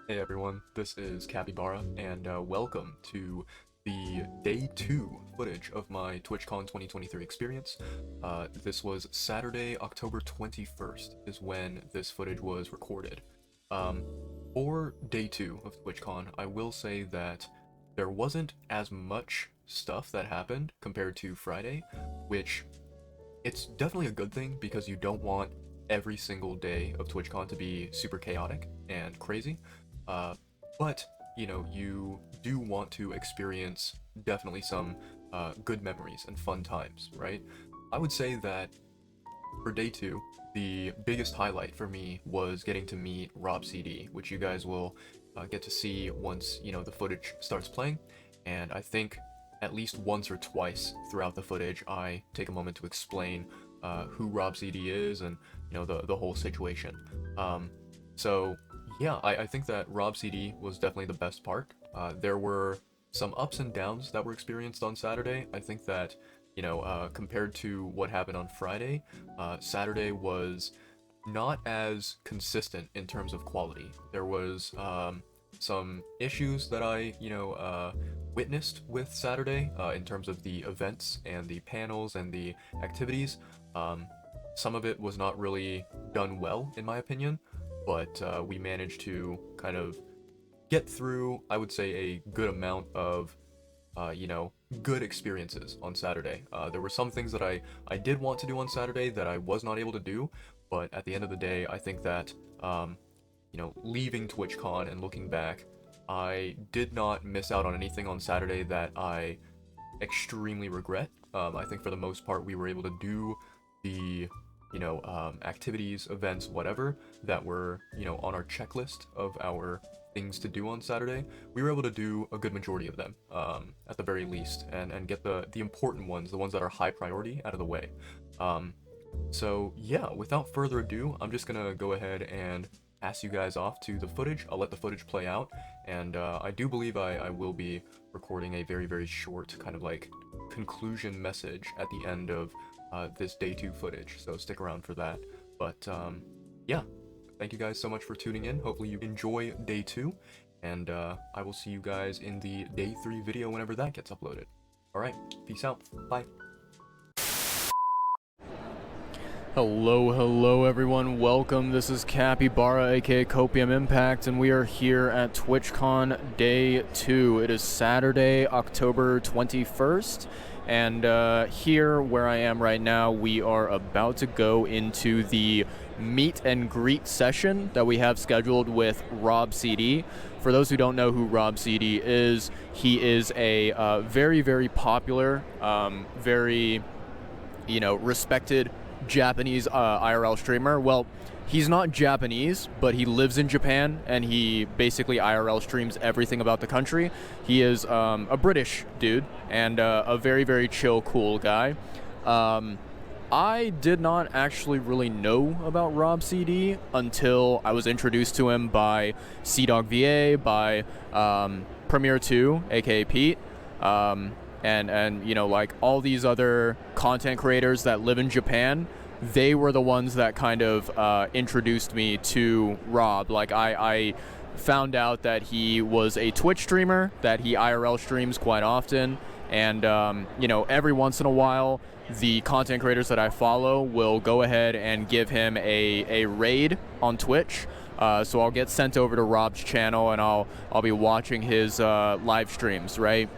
Hey everyone, this is Capybara, and welcome to the Day 2 footage of my TwitchCon 2023 experience. This was Saturday, October 21st is when this footage was recorded. For Day 2 of TwitchCon, I will say that there wasn't as much stuff that happened compared to Friday, which it's definitely a good thing because you don't want every single day of TwitchCon to be super chaotic and crazy. Uh, but, you know, you do want to experience definitely some good memories and fun times, right? I would say that for day 2, the biggest highlight for me was getting to meet Rob CD, which you guys will get to see once, the footage starts playing. And I think at least once or twice throughout the footage, I take a moment to explain who Rob CD is and, the whole situation. So yeah, I think that Rob CD was definitely the best part. There were some ups and downs that were experienced on Saturday. I think that, compared to what happened on Friday, Saturday was not as consistent in terms of quality. There was some issues that I, witnessed with Saturday in terms of the events and the panels and the activities. Some of it was not really done well, in my opinion, but we managed to kind of get through, I would say, a good amount of, good experiences on Saturday. There were some things that I did want to do on Saturday that I was not able to do, but at the end of the day, I think that, leaving TwitchCon and looking back, I did not miss out on anything on Saturday that I extremely regret. I think for the most part, we were able to do the activities, events, whatever, that were, on our checklist of our things to do on Saturday. We were able to do a good majority of them, at the very least, and get the important ones, the ones that are high priority, out of the way. So yeah, without further ado, I'm just gonna go ahead and pass you guys off to the footage. I'll let the footage play out, and I do believe I will be recording a very, very short kind of like conclusion message at the end of this day 2 footage, so stick around for that. But yeah, thank you guys so much for tuning in. Hopefully you enjoy day 2, and I will see you guys in the day 3 video whenever that gets uploaded. Alright, peace out, bye. Hello everyone, welcome. This is Capybara, aka Copium Impact, and we are here at TwitchCon Day 2. It is Saturday, October 21st, and here where I am right now, we are about to go into the meet and greet session that we have scheduled with Rob CD. For those who don't know who Rob CD is, he is a very, very popular, very, respected Japanese IRL streamer. Well, he's not Japanese, but he lives in Japan, and he basically IRL streams everything about the country. He is a British dude, and a very, very chill, cool guy. I did not actually really know about Rob CD until I was introduced to him by CDogVA, by Premier2, aka Pete, and like all these other content creators that live in Japan. They were the ones that kind of introduced me to Rob. Like I found out that he was a Twitch streamer, that he IRL streams quite often, and every once in a while the content creators that I follow will go ahead and give him a raid on Twitch. So I'll get sent over to Rob's channel, and I'll be watching his live streams, right?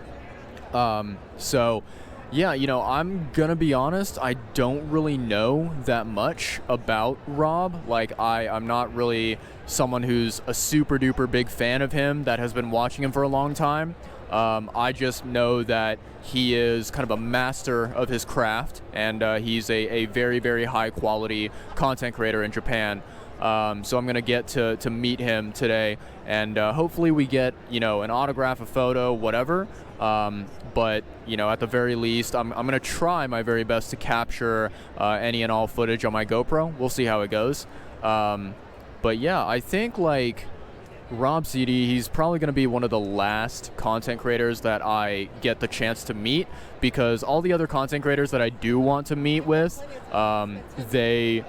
So yeah, I'm gonna be honest, I don't really know that much about Rob. Like I'm not really someone who's a super duper big fan of him that has been watching him for a long time. I just know that he is kind of a master of his craft, and he's a very, very high quality content creator in Japan. So I'm gonna get to meet him today, and hopefully we get an autograph, a photo, whatever. But at the very least, I'm gonna try my very best to capture any and all footage on my GoPro. We'll see how it goes. But yeah, I think like Rob CD, he's probably gonna be one of the last content creators that I get the chance to meet, because all the other content creators that I do want to meet with, they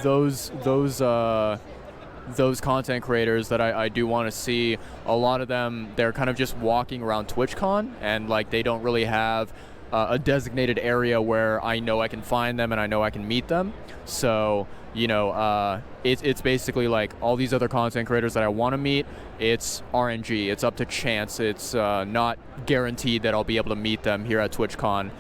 those those content creators that I do want to see. A lot of them, they're kind of just walking around TwitchCon, and like they don't really have a designated area where I know I can find them and I know I can meet them. So, you know, it's basically like all these other content creators that I want to meet, it's RNG, it's up to chance, it's not guaranteed that I'll be able to meet them here at TwitchCon.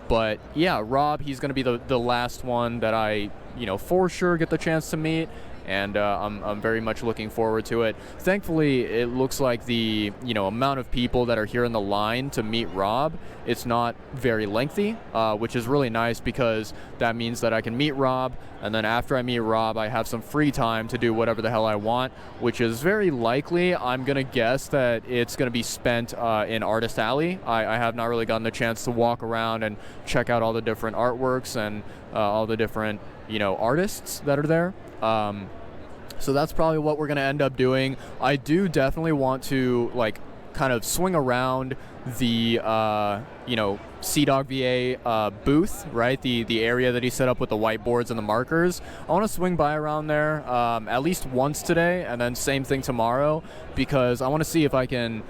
But yeah, Rob, he's going to be the last one that I, you know, for sure get the chance to meet. And I'm very much looking forward to it. Thankfully, it looks like the, you know, amount of people that are here in the line to meet Rob, it's not very lengthy, which is really nice because that means that I can meet Rob, and then after I meet Rob, I have some free time to do whatever the hell I want, which is very likely. I'm gonna guess that it's gonna be spent in Artist Alley. I have not really gotten the chance to walk around and check out all the different artworks and all the different, you know, artists that are there. So that's probably what we're going to end up doing. I do definitely want to like kind of swing around the, you know, CDogVA booth, right? The area that he set up with the whiteboards and the markers. I want to swing by around there at least once today, and then same thing tomorrow, because I want to see if I can,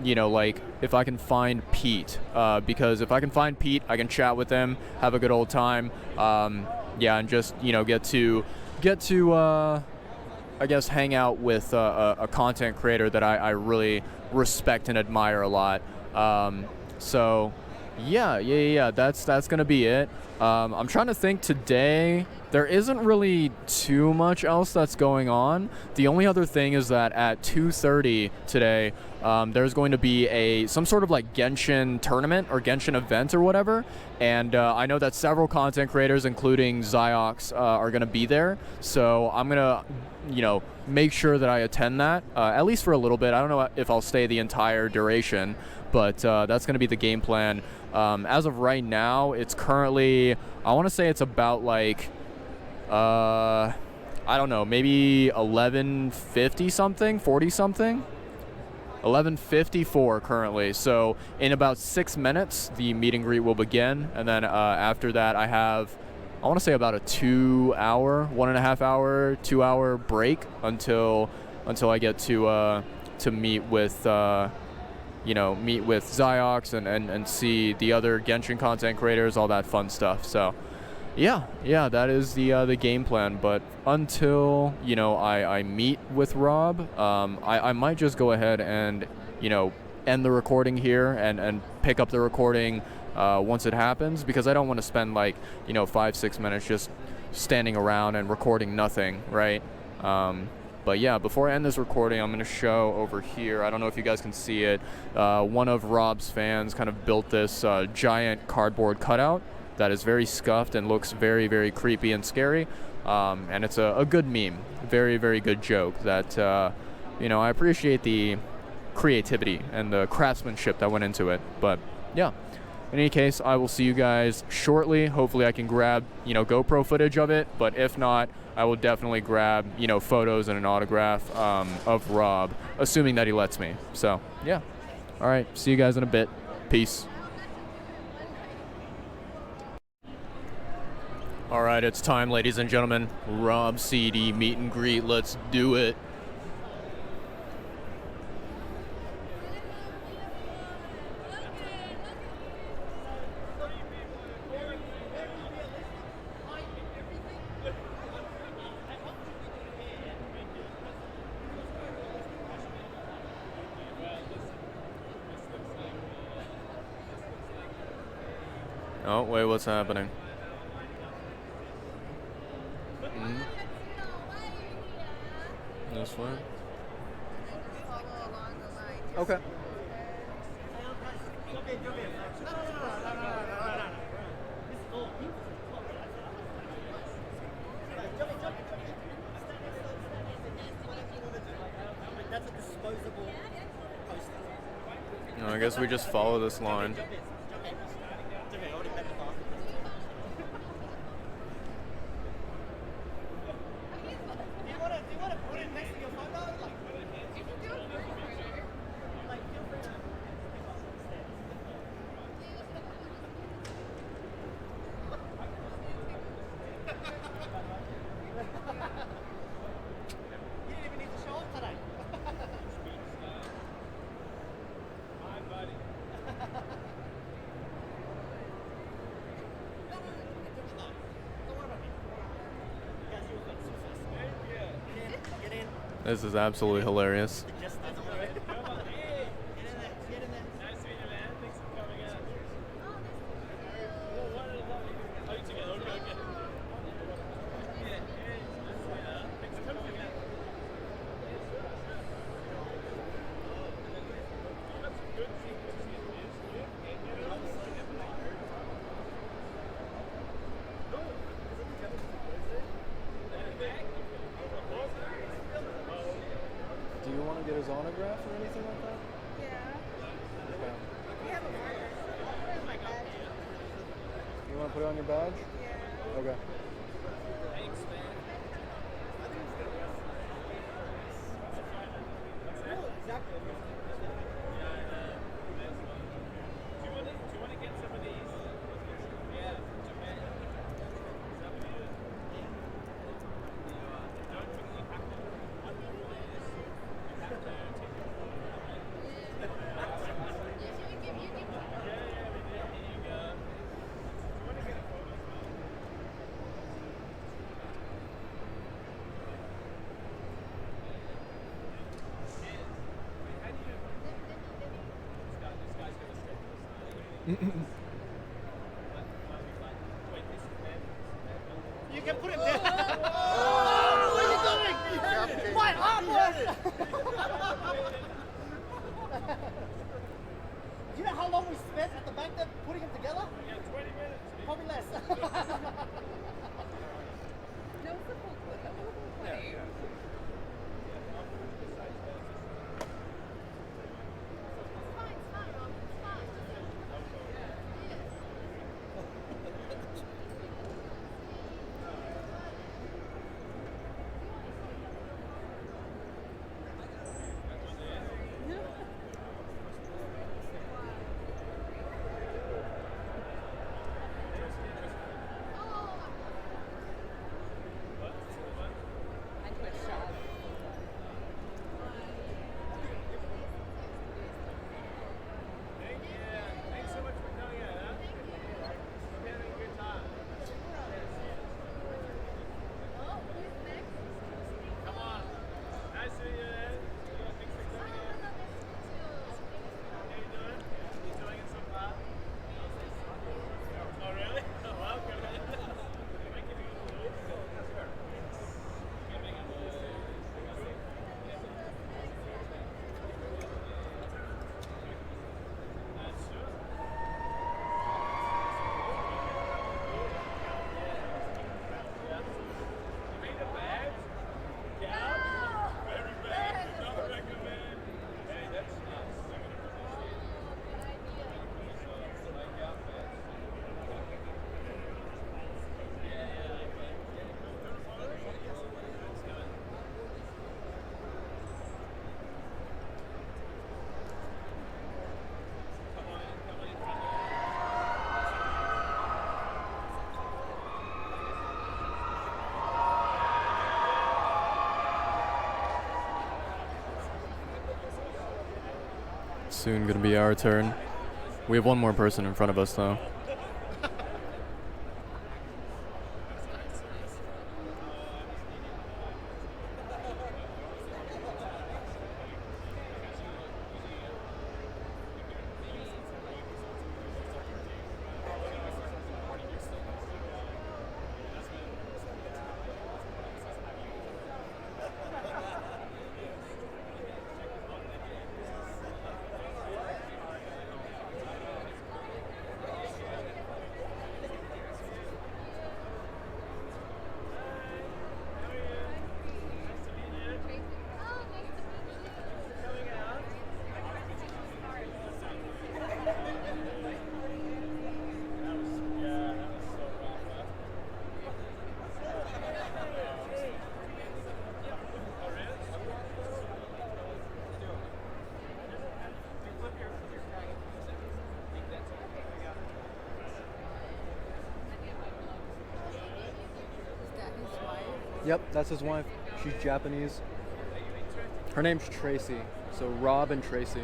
you know, like if I can find Pete. Because if I can find Pete, I can chat with him, have a good old time. Yeah, and just, you know, get to I guess hang out with a content creator that I really respect and admire a lot. So yeah, that's gonna be it. I'm trying to think today. There isn't really too much else that's going on. The only other thing is that at 2:30 today, there's going to be some sort of like Genshin tournament or Genshin event or whatever. And I know that several content creators, including Ziox, are going to be there. So I'm going to, you know, make sure that I attend that, at least for a little bit. I don't know if I'll stay the entire duration, but that's going to be the game plan. As of right now, it's currently, I want to say it's about like, I don't know, maybe 11:50 something, 40 something. 11:54 currently. So in about 6 minutes, the meet and greet will begin, and then after that, I have, I want to say about a 2 hour, 1.5 hour, 2 hour break until I get to meet with meet with Ziox and see the other Genshin content creators, all that fun stuff. So yeah, that is the game plan. But until, you know, I meet with Rob, I might just go ahead and, you know, end the recording here and pick up the recording once it happens, because I don't want to spend like, you know, 5-6 minutes just standing around and recording nothing, right? But yeah, before I end this recording, I'm going to show over here, I don't know if you guys can see it, one of Rob's fans kind of built this giant cardboard cutout that is very scuffed and looks very, very creepy and scary. And it's a good meme, very, very good joke that, you know, I appreciate the creativity and the craftsmanship that went into it. But yeah, in any case, I will see you guys shortly. Hopefully I can grab, you know, GoPro footage of it, but if not, I will definitely grab, you know, photos and an autograph of Rob, assuming that he lets me. So yeah, all right, see you guys in a bit. Peace. All right, it's time, ladies and gentlemen. Rob CD meet and greet. Let's do it. Oh, wait, what's happening? This way? Okay. I guess we just follow this line. This is absolutely hilarious. Do you want to get his autograph or anything like that? Yeah. Okay. We have a marker. I'll put it on my badge. You want to put it on your badge? Yeah. Okay. You can put him down. Oh, what are you doing? My armor! Do you know how long we spent at the back there putting him together? Yeah, 20 minutes. Probably less. No, it's a full clip. That's a full clip. Soon gonna be our turn. We have one more person in front of us though. Yep, that's his wife. She's Japanese. Her name's Tracy. So Rob and Tracy.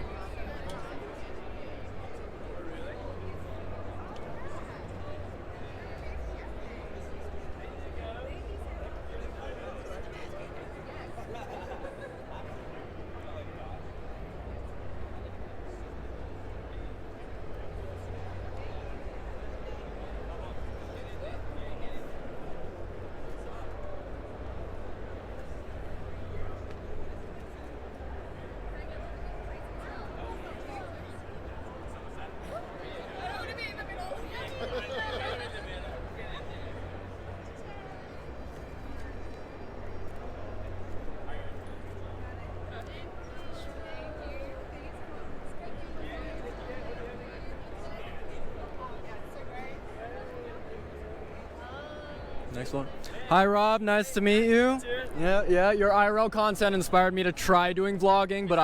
Next one. Hi, Rob. Nice to meet you. Yeah. Your IRL content inspired me to try doing vlogging, but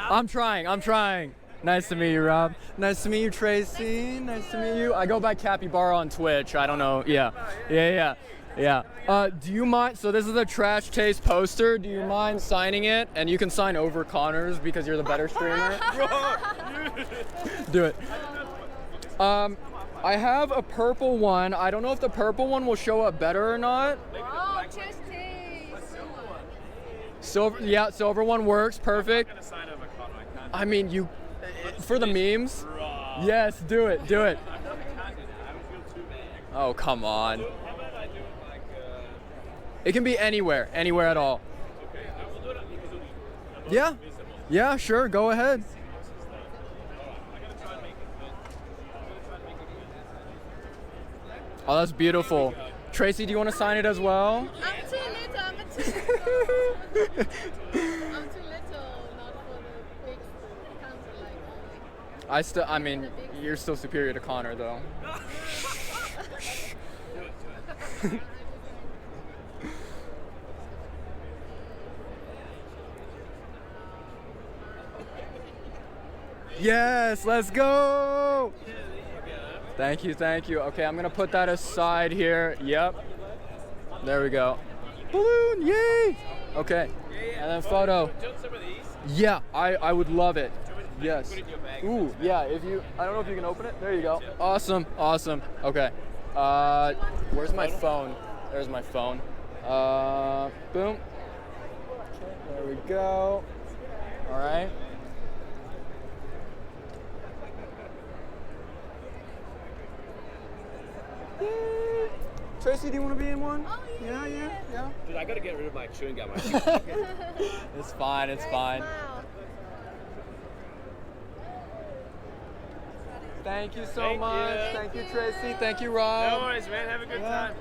I'm trying. Nice to meet you, Rob. Nice to meet you, Tracy. Nice to meet you. I go by Capybara on Twitch. I don't know. Yeah. Do you mind? So this is a Trash Taste poster. Do you mind signing it? And you can sign over Connor's because you're the better streamer. Do it. I have a purple one. I don't know if the purple one will show up better or not. Oh, Trash Taste. Silver, yeah, silver one works. Perfect. I mean, you, for the memes. Yes, do it. Oh, come on. It can be anywhere at all. Yeah, sure. Go ahead. Oh, that's beautiful. Tracy, do you want to sign it as well? I'm too little. I'm too little, not for the big counter like. I mean, you're still superior to Connor, though. Yes, let's go! Thank you. Okay, I'm gonna put that aside here. Yep. There we go. Balloon, yay! Okay, and then photo. Yeah, I would love it. Yes. Ooh, yeah, I don't know if you can open it. There you go. Awesome. Okay. Where's my phone? There's my phone. Boom. Okay, there we go. All right. Tracy, do you want to be in one? Oh, yeah. Dude, I gotta get rid of my chewing gum. It's fine. Wow. Thank you so Thank much. you. Thank you, Tracy. Thank you, Rob. No worries, man. Have a good time.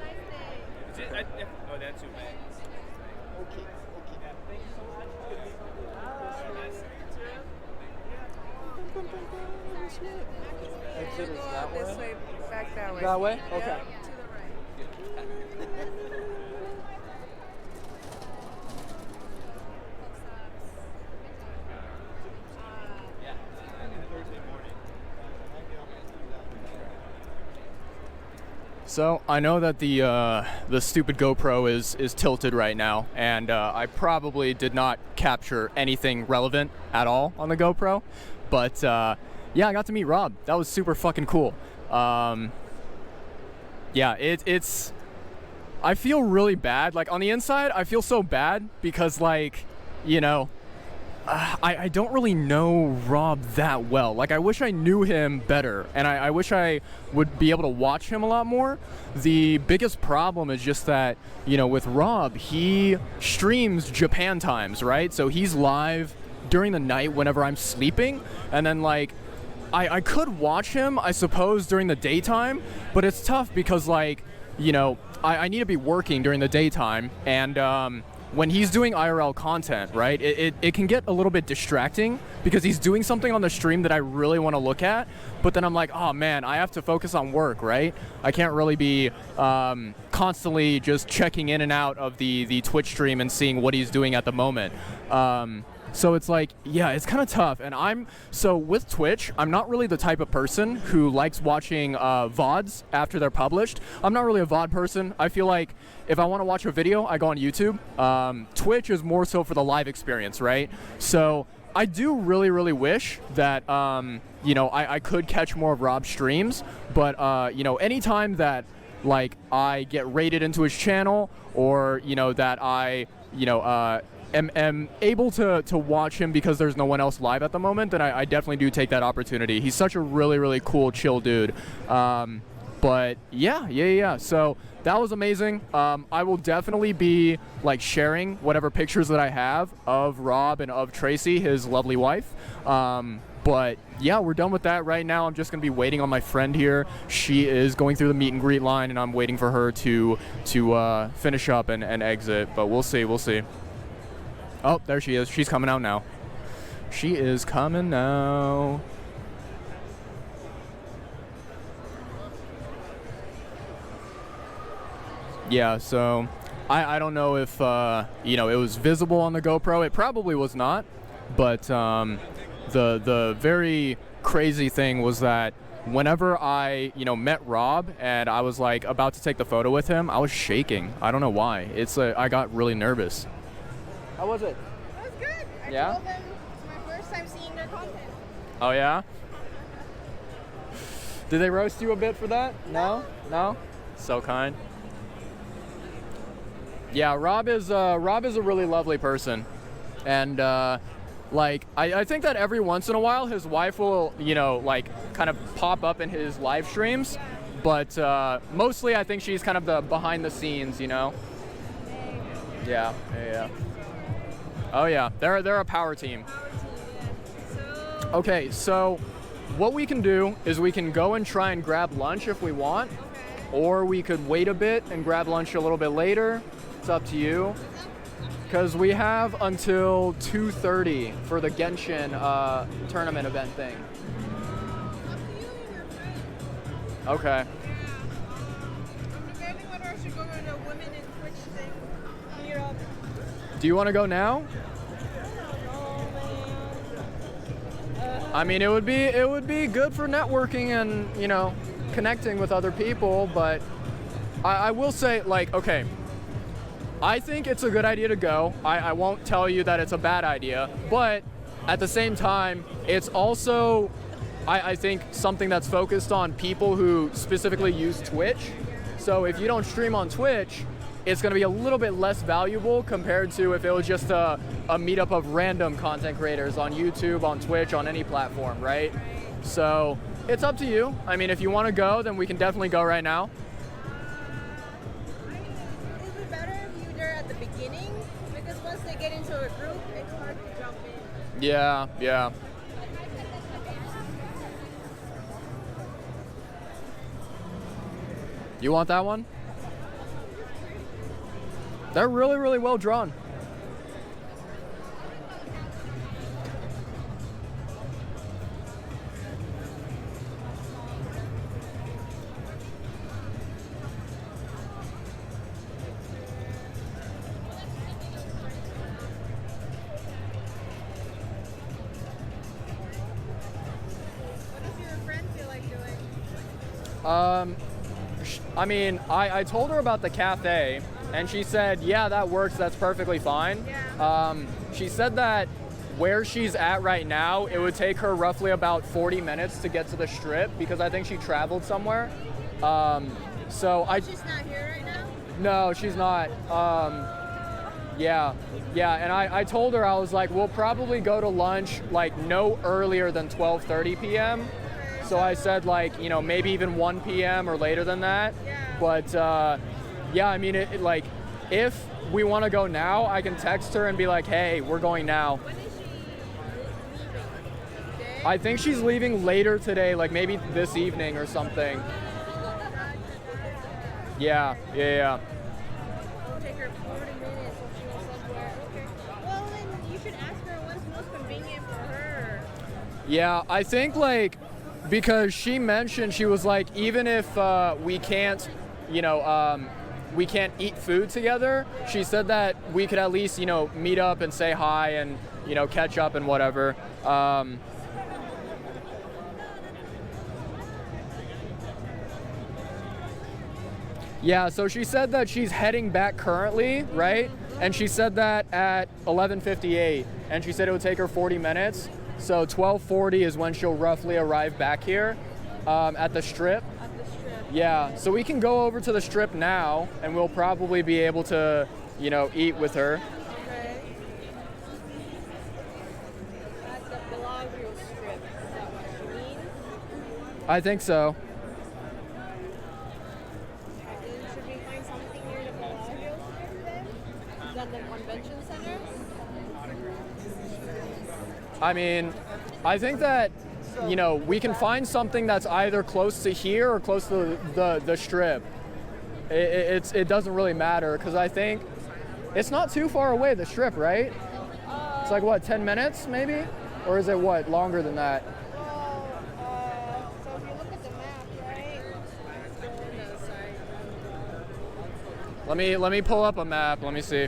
Nice day. Oh, that's too bad. Okay. Thank you so much. Exit is that This way? way, back that way. That way? Okay. To the right. So I know that the stupid GoPro is tilted right now, and I probably did not capture anything relevant at all on the GoPro, but yeah, I got to meet Rob. That was super fucking cool. Yeah, it's. I feel really bad. Like on the inside, I feel so bad because, like, you know, I don't really know Rob that well. Like, I wish I knew him better, and I wish I would be able to watch him a lot more. The biggest problem is just that, you know, with Rob, he streams Japan times, right? So he's live during the night whenever I'm sleeping, and then, like, I could watch him, I suppose, during the daytime, but it's tough because, like, you know, I need to be working during the daytime, and when he's doing IRL content, right, it can get a little bit distracting because he's doing something on the stream that I really want to look at, but then I'm like, oh man, I have to focus on work, right? I can't really be constantly just checking in and out of the Twitch stream and seeing what he's doing at the moment. So it's like, yeah, it's kind of tough. And so with Twitch, I'm not really the type of person who likes watching VODs after they're published. I'm not really a VOD person. I feel like if I want to watch a video, I go on YouTube. Twitch is more so for the live experience, right? So I do really, really wish that, you know, I could catch more of Rob's streams. But, you know, anytime that, like, I get rated into his channel, or, you know, that I, you know, am able to watch him because there's no one else live at the moment, then I definitely do take that opportunity. He's such a really, really cool, chill dude. But yeah. So that was amazing. I will definitely be, like, sharing whatever pictures that I have of Rob and of Tracy, his lovely wife. But yeah, we're done with that right now. I'm just gonna be waiting on my friend here. She is going through the meet and greet line, and I'm waiting for her to finish up and exit. But we'll see. Oh, there she is. She's coming out now. She is coming now. Yeah, so I don't know if you know, it was visible on the GoPro. It probably was not, but the very crazy thing was that whenever I, you know, met Rob and I was like about to take the photo with him, I was shaking. I don't know why. It's I got really nervous. How was it? That was good. I Yeah? told them it's my first time seeing their content. Oh yeah? Did they roast you a bit for that? No? No? So kind. Yeah, Rob is a really lovely person, and like I think that every once in a while his wife will, you know, like kind of pop up in his live streams, but mostly I think she's kind of the behind the scenes, you know. Yeah. Oh yeah, they're a power team. Okay, so what we can do is we can go and try and grab lunch if we want, or we could wait a bit and grab lunch a little bit later. It's up to you, because we have until 2:30 for the Genshin tournament event thing. Okay. I'm debating whether I should go to the women in Twitch thing. Meet up. Do you want to go now? I mean, it would be good for networking and, you know, connecting with other people, but I will say, like, okay, I think it's a good idea to go. I won't tell you that it's a bad idea, but at the same time, it's also, I think, something that's focused on people who specifically use Twitch. So if you don't stream on Twitch, it's going to be a little bit less valuable compared to if it was just a meetup of random content creators on YouTube, on Twitch, on any platform, right? So it's up to you. I mean, if you want to go, then we can definitely go right now. Is it better if you're there at the beginning? Because once they get into a group, it's hard to jump in. Yeah. You want that one? They're really, really well drawn. What does your friend feel like doing? I mean, I told her about the cafe, and she said, yeah, that works, that's perfectly fine. Yeah. She said that where she's at right now, it would take her roughly about 40 minutes to get to the strip, because I think she traveled somewhere. So She's not here right now? No, she's not. Yeah, and I told her, I was like, we'll probably go to lunch like no earlier than 12:30 p.m. So I said, like, you know, maybe even 1 p.m. or later than that. Yeah. But yeah, I mean, it like, if we want to go now, I can text her and be like, hey, we're going now. When is she leaving? Today? I think she's leaving later today, like maybe this evening or something. Yeah. It'll take her 40 minutes if she was somewhere. Okay. Well, then you should ask her what's most convenient for her. Yeah, I think, like, because she mentioned, she was like, even if we can't, you know, we can't eat food together, she said that we could at least, you know, meet up and say hi and, you know, catch up and whatever. Yeah, so she said that she's heading back currently, right? And she said that at 11:58, and she said it would take her 40 minutes. So 12:40 is when she'll roughly arrive back here at the strip. At the strip. Yeah, so we can go over to the strip now, and we'll probably be able to, you know, eat with her. Okay. At the Bellagio strip. Is that what you mean? I think so. Should we find something near the Bellagio strip then? Is that the convention center? I mean, I think that, you know, we can find something that's either close to here or close to the strip. It doesn't really matter, because I think it's not too far away, the strip, right? It's like, what, 10 minutes maybe? Or is it, what, longer than that? Well, so if you look at the map, right? Let's go on the side. Let me pull up a map. Let me see.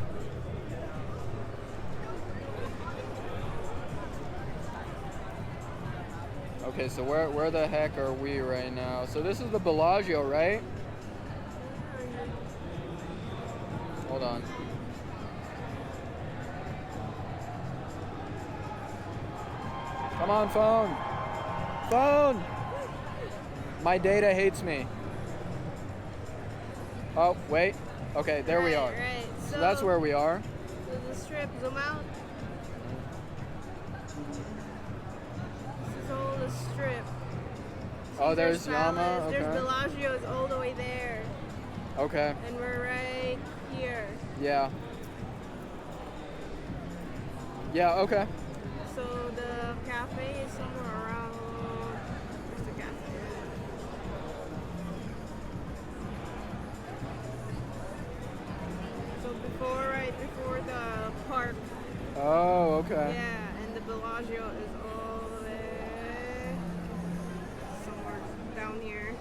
Okay, so where the heck are we right now? So this is the Bellagio, right? Hold on. Come on, phone. Phone! My data hates me. Oh, wait. Okay, there we are. Right. So that's where we are. So the strip, zoom out. This is all the strip. Oh, there's Caesar's Yama. Palace, Okay. There's Bellagio is all the way there. Okay. And we're right here. Yeah. Yeah, okay. So the cafe is somewhere around. Where's the cafe? So right before the park. Oh, okay. Yeah, and the Bellagio is all the way somewhere down here.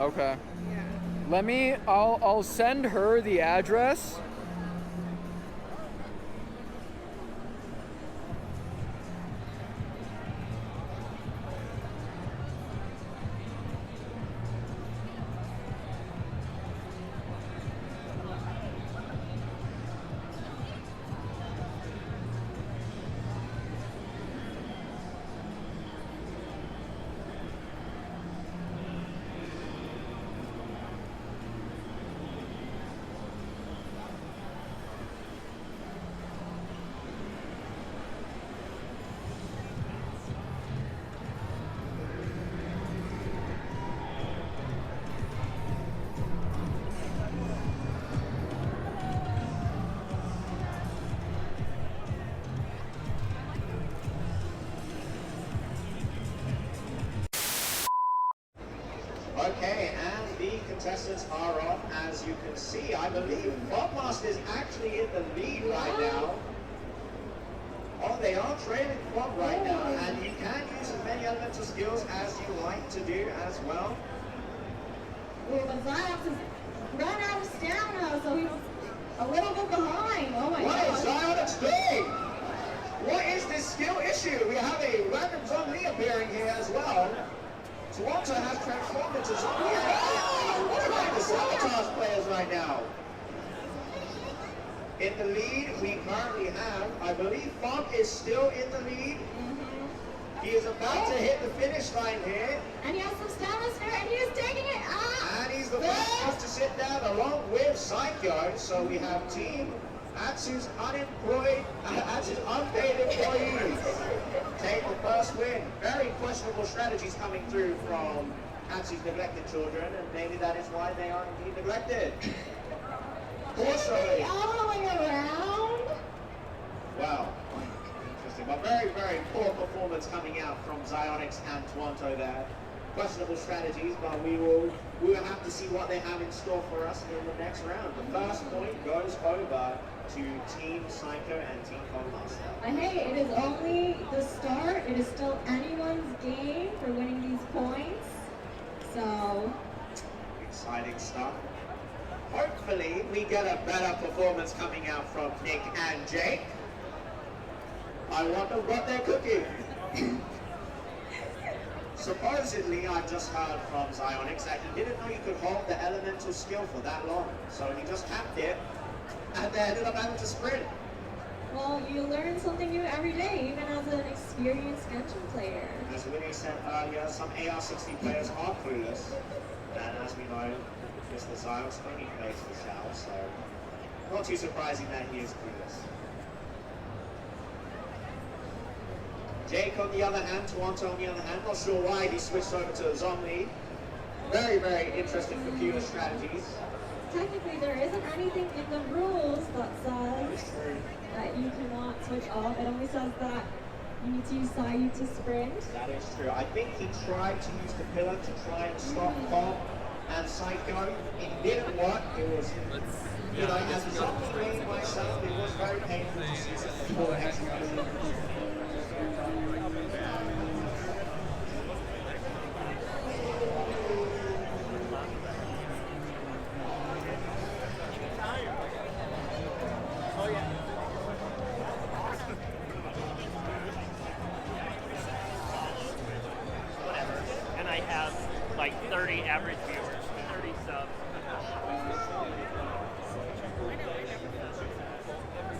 Okay. Yeah. I'll send her the address. Okay, and the contestants are off. As you can see, I believe Fogmaster is actually in the lead right now. Oh, they are trailing Fog right now, and you can use as many elemental skills as you like to do as well. Well, but Ziox has run out of stamina, so he's a little bit behind. Oh my What is god. Zionix doing? What is this skill issue? We have a random zombie appearing here as well. Toronto has transformed into zombie. What about the sabotage players right now? In the lead, we currently have, I believe Fog is still in the lead. He is about to hit the finish line here. And he has some stamina spare, and he is taking it. And he's the first one to sit down along with Psycho. So we have Team Atsu's unemployed, Atsu's unpaid employees take the first win. Very questionable strategies coming through from Atsu's neglected children, and maybe that is why they are indeed neglected. Also, All the way around. wow, interesting. But very, very poor performance coming out from Zionix and Toronto there. Questionable strategies, but we will have to see what they have in store for us in the next round. The first point goes over to Team Psycho and Team Fogmaster. And hey, it is only the start. It is still anyone's game for winning these points. So, Exciting stuff. Hopefully, we get a better performance coming out from Nick and Jake. I wonder what they're cooking. Supposedly, I've just heard from Zionix that he didn't know you could hold the elemental skill for that long. So he just tapped it, and they ended up having to sprint. well, you learn something new every day, even as an experienced Genshin player. As Winnie said earlier, some AR-60 players are clueless. And as we know, Mr. Zionix only plays for Shao, so not too surprising that he is clueless. Jake on the other hand, Toronto on the other hand, not sure why he switched over to Zombie. Very, very interesting computer strategies. Technically, there isn't anything in the rules that says that you cannot switch off. It only says that you need to use Sayu to sprint. That is true. I think he tried to use the pillar to try and stop Bob and Psycho. It didn't work. It was, you know, as a zombie playing myself, it was very painful to see such a poor execution. have like 30 average viewers, 30 subs.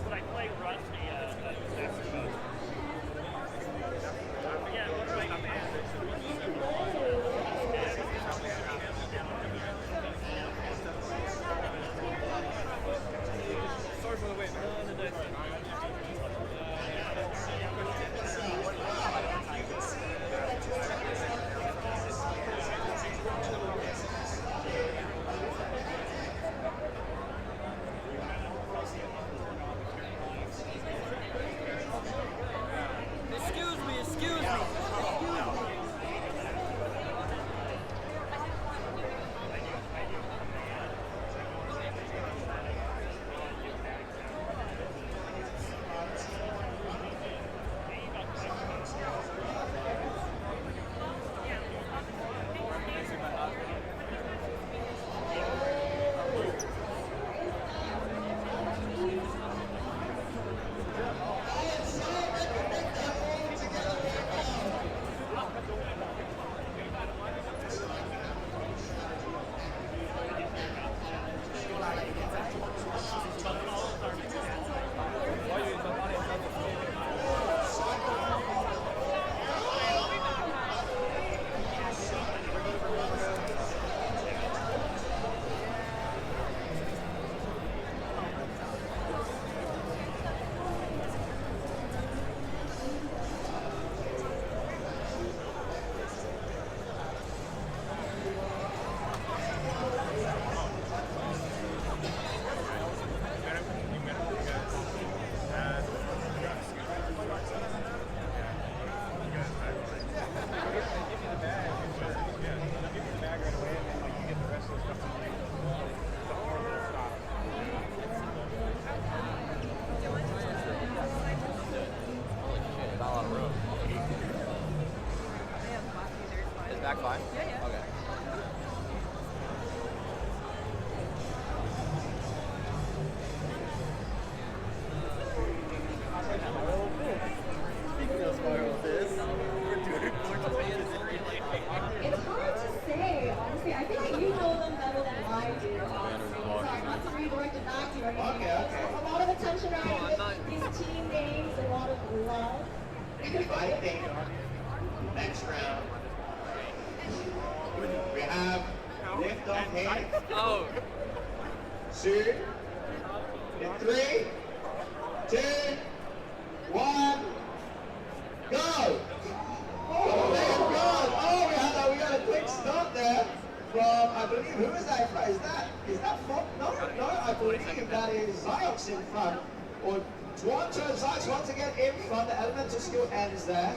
But I play Rust, Master Mode. Yeah, sorry for the wait. Excuse me. Back fine? Yeah. Okay. It's hard to say, honestly. I feel like you know them better than I do, honestly. So I'm not to redirect it back to you or anything. Okay. A lot of attention around these team names, a lot of love. I think next round we have lift off here. Oh. Soon. In 3, 2, 1, go! Oh, they've gone! Oh, we got a quick stop there from, I believe, who is that in front? Is that Font? No, I believe that is Ziox in front. Or Toronto, Ziox once again in front. The elemental skill ends there.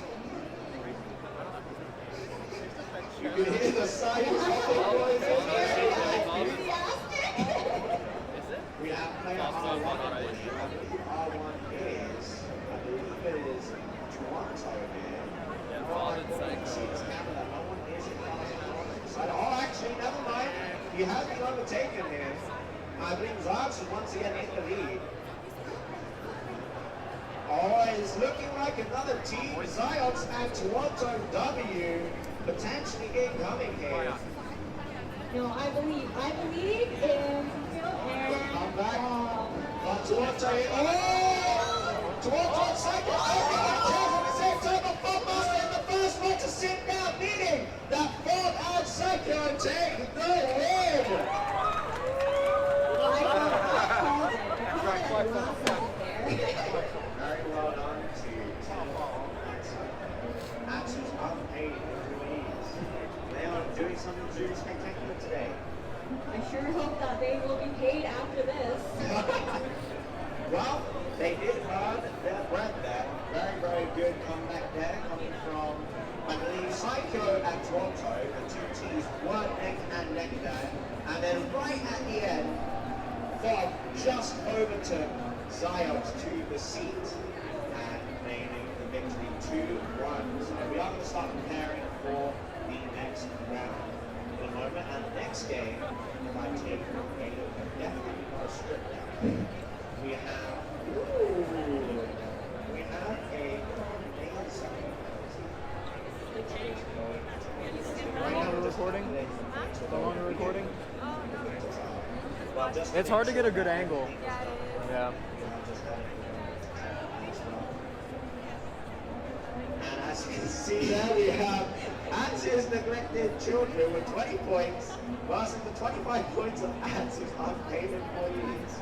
You can hear the silence of the boys in there. We have player R1. I believe R1 is, I believe it is Toronto here. Canada. No one is in front of the Oh, actually, never mind. He has been overtaken here. I believe Ziox is once again in the lead. Oh, it's looking like another team, Ziox and Toronto W, potentially incoming here. No, I believe in Come back. Toronto, Toronto cycle. At the same time, the Ford Master is the first one to sit down, meaning that Ford and Psycho take the win. Very well done to Ford and Psycho. Axel's unpaid employees. They are doing something truly spectacular today. I sure hope that they will be paid after this. Well, they did earn their bread there. Very, very good comeback there, coming from, I believe, Psycho and Toronto. The two teams were neck and neck there. And then right at the end, Bob just overtook Ziox to the seat and claiming the victory 2-1. So we are going to start preparing for the next round. For the moment, and the next game, if I take a look, definitely not a strip down. We have a It's hard to get a good angle. Yeah. And as you can see there, we have Answer's neglected children with 20 points versus the 25 points of Answer's unpaid employees.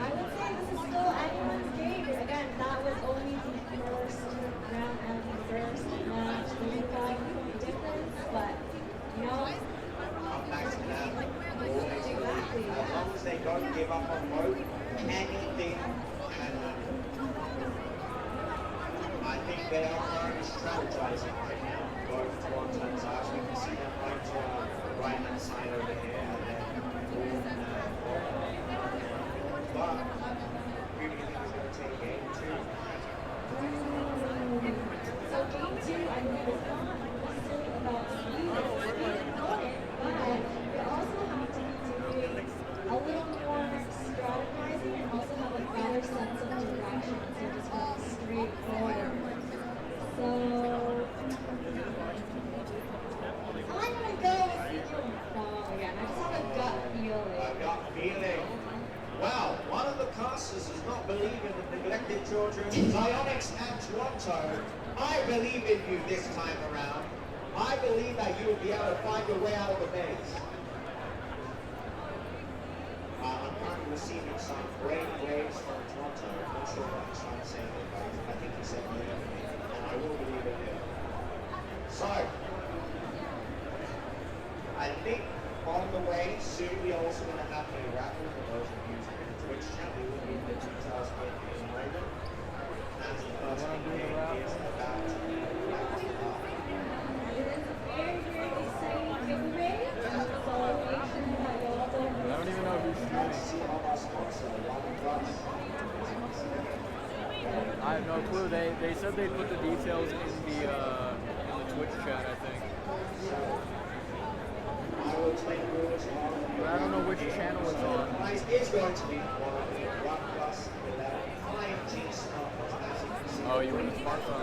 I would say this is still anyone's game. Again, that was only the first round and the first match. There's a 5-point difference, but you know, Come back to them. exactly. As long as they don't give up on hope, anything can happen. I think they are currently strategizing right now. Both Toronto's as we can see them right to our right hand side over here. And then but who do you think is going to take game 2? So game 2, I mean, it's not necessarily about speed. It's really important, but you also have to be doing a little more strategizing and also have a better sense of direction instead of just going straight forward. So I'm gonna go again. I just have a gut feeling. A gut feeling. Wow, one of the casters does not believe in the neglected children. Zionics and Toronto, I believe in you this time around. I believe that you will be able to find your way out of the maze. I'm currently receiving some great waves from Toronto. I'm not sure what he's trying to say here, but I think he said believe in me, and I will believe in you. So, I think on the way soon we are also going to have a raffle for those of you in the Twitch chat. We will be the details in a moment. As the first thing here is about It is a very, very exciting giveaway. So make sure that y'all don't I don't even know who's to see all our sponsor, One Plus. I have no clue. They said they put the details in the Twitch chat, I think. I will explain the rules of But I don't know which channel it's the on. prize is going to be for the One Plus 11 5G smartphone, as you can see. Oh, you want a smartphone?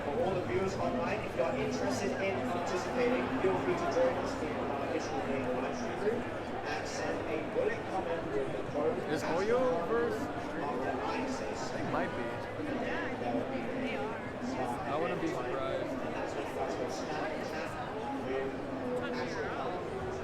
For all the viewers online, if you're interested in participating, feel free to join us in our official main live stream group and send a bullet comment with the code. Is Hoyo verse? After I say so. It might be. I wouldn't be surprised. And that's what you guys will snap and chat with actual numbers.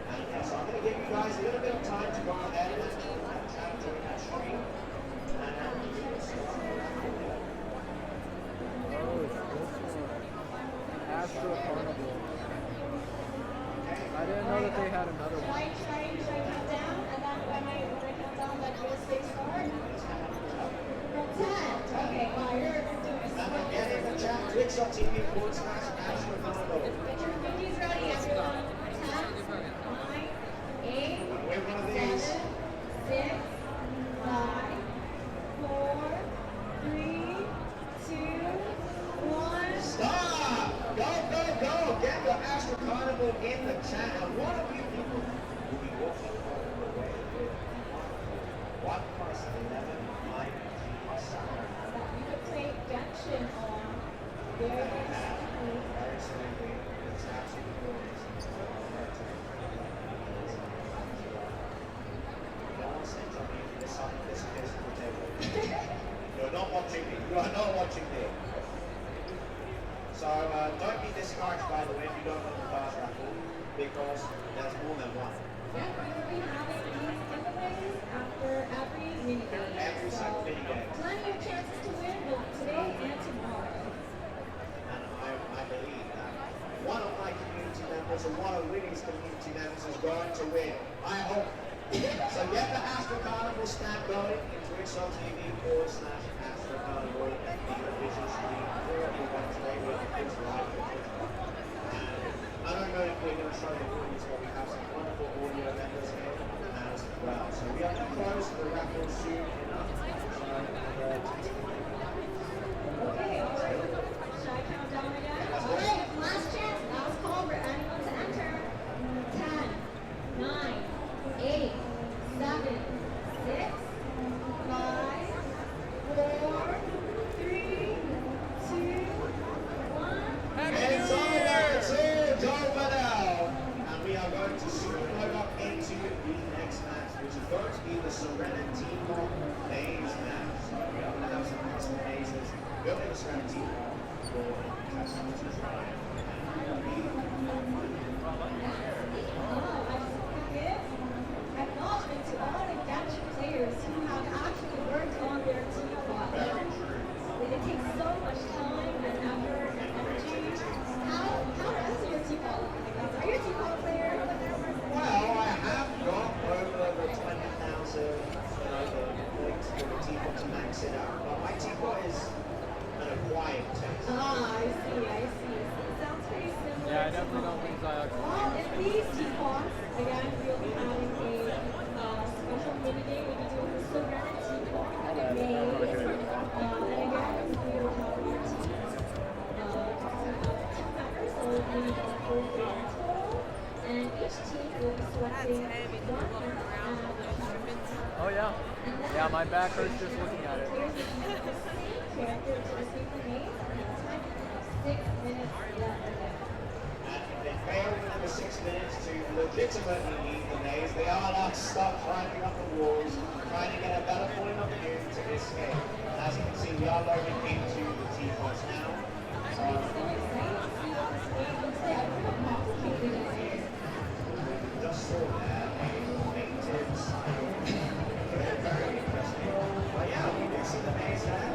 And yeah, so I'm going to give you guys a little bit of time to go ahead and chat during that stream. And then we will start the raffle there. Oh, it's this one. Astro Carnival. I didn't know that they had another Should one. I count down? And then when I count down, that you'll say start? From 10. Okay, wow, you're doing And so then get in the chat, twitch.tv/Astro Carnival. Get your cookies ready, everyone. 10, 9, 8, Wait, one of 7, these. 6, 5, 4, 3, 2, 1. Stop! Go, go, go! Get your Astro Carnival in the chat. And one of you people will be walking all the way with 1 plus 11 5G sound. That you could play Genshin on very, very simply. Very simply, it's absolutely gorgeous. It's all about to no one said to me this on this physical table. You're not watching me. You are not watching me. So don't be discouraged, by the way, if you don't know the card raffle, because there's more than one. Yeah, we will be having these giveaways after every mini game. Every single mini game. Plenty of chances to win both today and tomorrow. And I believe that one of my community members or one of Winnie's community members is going to win. I hope. So get the Astro Carnival stand going in twitch.tv/Astro Carnival, the official stream for the Wednesday with the kids live for Twitch. And I don't know if we're going to show the audience, but we have some wonderful audio vendors here as well. So we are going to close the raffle soon enough. Okay, all right. Should I count down again? All right, last chance, last call for anyone to enter. 10, nice round teapot for customers to try. Acknowledgement to all the gadget players who have actually worked on their teapot. It takes so much time and effort and energy. How does your teapot look like? Are you a teapot player? Well, I have got over 20,000 points for the teapot to max it out, but my teapot is an acquired taste. I see. So it sounds pretty similar. Yeah, I definitely don't think Zyok. Well, in these teapots, again, we'll be having a special mini game. We'll be doing the ceramic teapot maze. And again, we will have your teapot. 10 members, so we'll be 4 total. And each team will be selecting one Oh yeah. Yeah, my back hurts just looking at it. Here's the character to receive the maze. And the time is 6 minutes left again. And if they fail within the 6 minutes to legitimately leave the maze, they are allowed to start climbing up the walls, trying to get a better point of view to escape. And as you can see, we are loading into the teapots now. So, just saw there a painted sign. Very interesting. But yeah, we did see the maze there.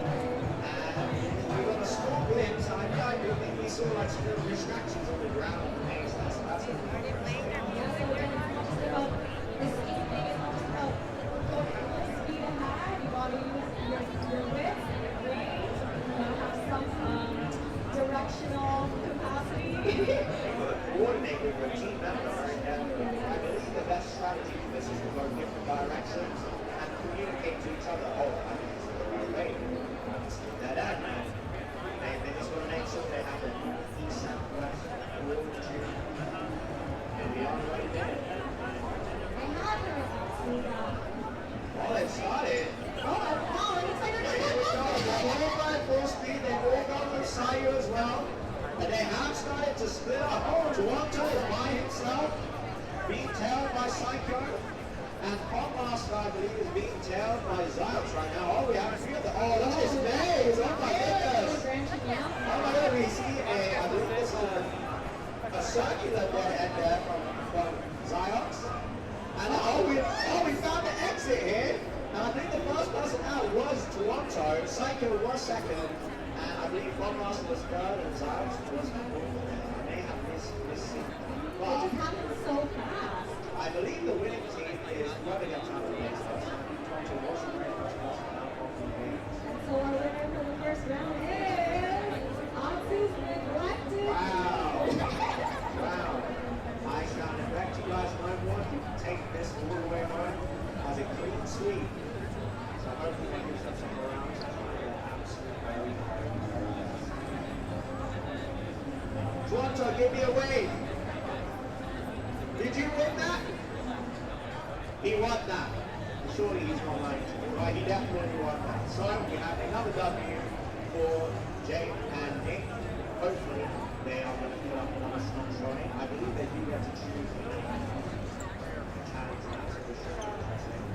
And we got a strong wind, so I do think we saw like some little distractions on the ground of the maze. That's what we directional capacity. coordinate with your team member, and I believe the best strategy for this is to go different directions and communicate to each other. Oh, I think this is the right way. They're there now. They just want to make sure they have an east, southwest, coordination. And we are right there. Oh, they've started. Here we go. They're all by full speed. They've all gone with Sayu as well. And they have started to split up. Toronto is by himself, being tailed by Psycho. And Popmaster, I believe, is being tailed by Zyles right now. Oh, we have a few of the. Oh, look at this maze. Oh, my goodness. Oh, my God. We see I believe this is a circular dead there from Zyles. And we found the exit here. And I think the first person out was Toronto. Psycho was second. And I believe Popmaster was third and Zyles was fourth. And they have this seat. It just happened so fast. I believe the winning team is whoever gets out of the race first. Toronto wasn't very much faster than So our winner for the first round is Atsu's Neglected. Wow. I shall direct you guys home one. You can take this all the way home as a clean sweep. So hopefully they give us some rounds. Toronto, give me a wave. Did you win that? He won that. Surely he's not lying to me. Right, he definitely won that. So we have another W for Jake and Nick. Hopefully they are going to put up another strong showing. I believe they do get to choose the challenge exhibition.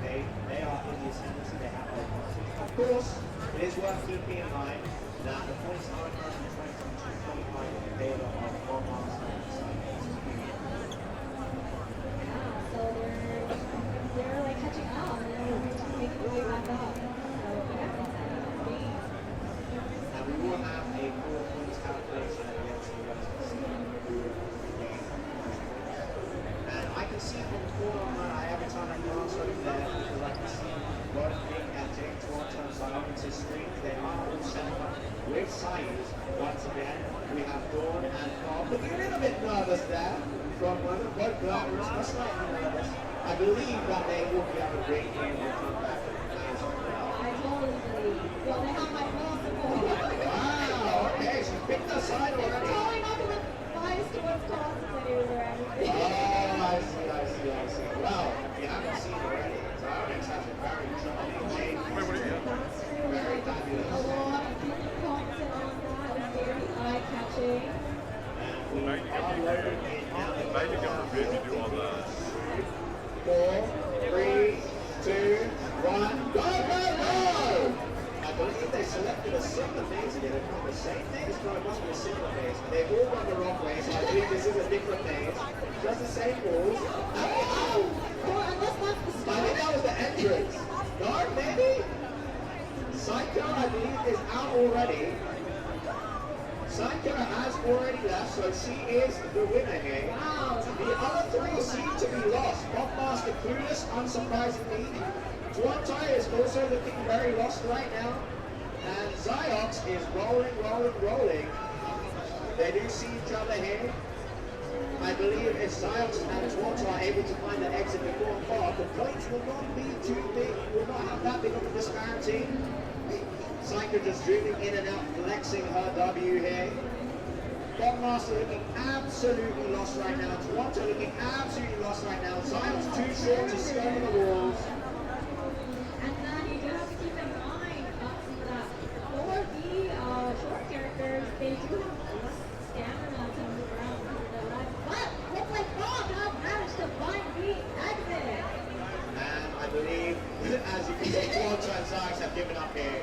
They are in the ascendancy, they have their party. Of course, it is worth keeping in mind that the points are 120 from 225 in favor of one master and So they're like catching up and they're making their way back up. So yeah, and we will have a 4 points calculation at the end so you guys can see who and I can see from the corner every time I glance over there because I can see both Nick and Jake Toronto and Silence's screen. They are all set up with Sayus. Once again, we have Dawn and Bob looking a little bit nervous there from both glamorous but slightly nervous. I believe that they will be able to bring in the feedback as well. I totally believe. Well, they have my full support. Wow, okay, she picked a side They're already. totally not going to bias towards cosplay or anything. Oh, I see. Well, if you haven't seen already, Zyrex has a very charming name. Very fabulous. A lot of people commented on that. It's very eye-catching. And we are loading in now. Maybe go for bid to do all that. 4, 3, 2, 1. same thing. It's not must be a similar maze. They all run the wrong way, so I believe this is a different maze. Just the same rules. I think that was the entrance. No, maybe? Psycho, I believe, is out already. Psycho has already left, so she is the winner here. The other three seem to be lost. Bombmaster clueless, unsurprisingly. Toronto is also looking very lost right now. And Ziox is rolling. They do see each other here. I believe if Ziox and Toronto are able to find the exit before far, the points will not be too big, will not have that big of a disparity. Psycho just zooming in and out, flexing her W here. Bombmaster looking absolutely lost right now. Toronto looking absolutely lost right now. Ziox too short to scale the walls. And then you do have to keep in mind that for the short characters, they do have less stamina to move around on the left. But looks like Bob has managed to find the exit. And I believe, as you can see, Toronto and Ziox have given up here.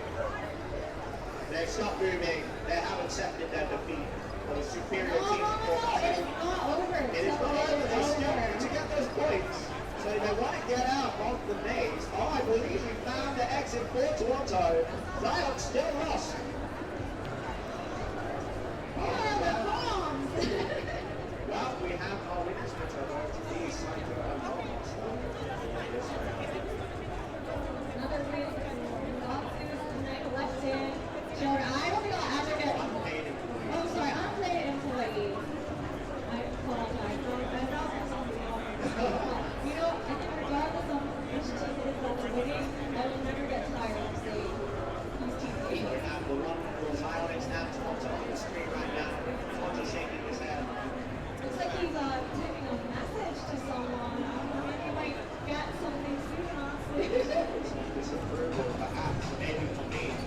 They've stopped moving. They have accepted their defeat. The superior team performance. It's not over. It is not over. They still need to get those points. So they want to get out of the maze. Oh, I believe we found the exit for Toronto. Ziox still lost. Oh, well, we have our winners, which are going to be Psycho and Bombmaster. Another win from Lawsuits and then collected. Sure, I don't think I'll ever get. Unpaid employee. Oh, sorry, unpaid employee. I apologize. I'm not something else. You know, I think regardless of which team it is that's winning, I will never get tired of saying these teams. We have the wonderful Ziox and Toronto on the screen right now. Toronto shaking his head. Looks like he's typing a message to someone. I don't know, maybe he might get something soon, honestly. Disapproval, perhaps, maybe for me.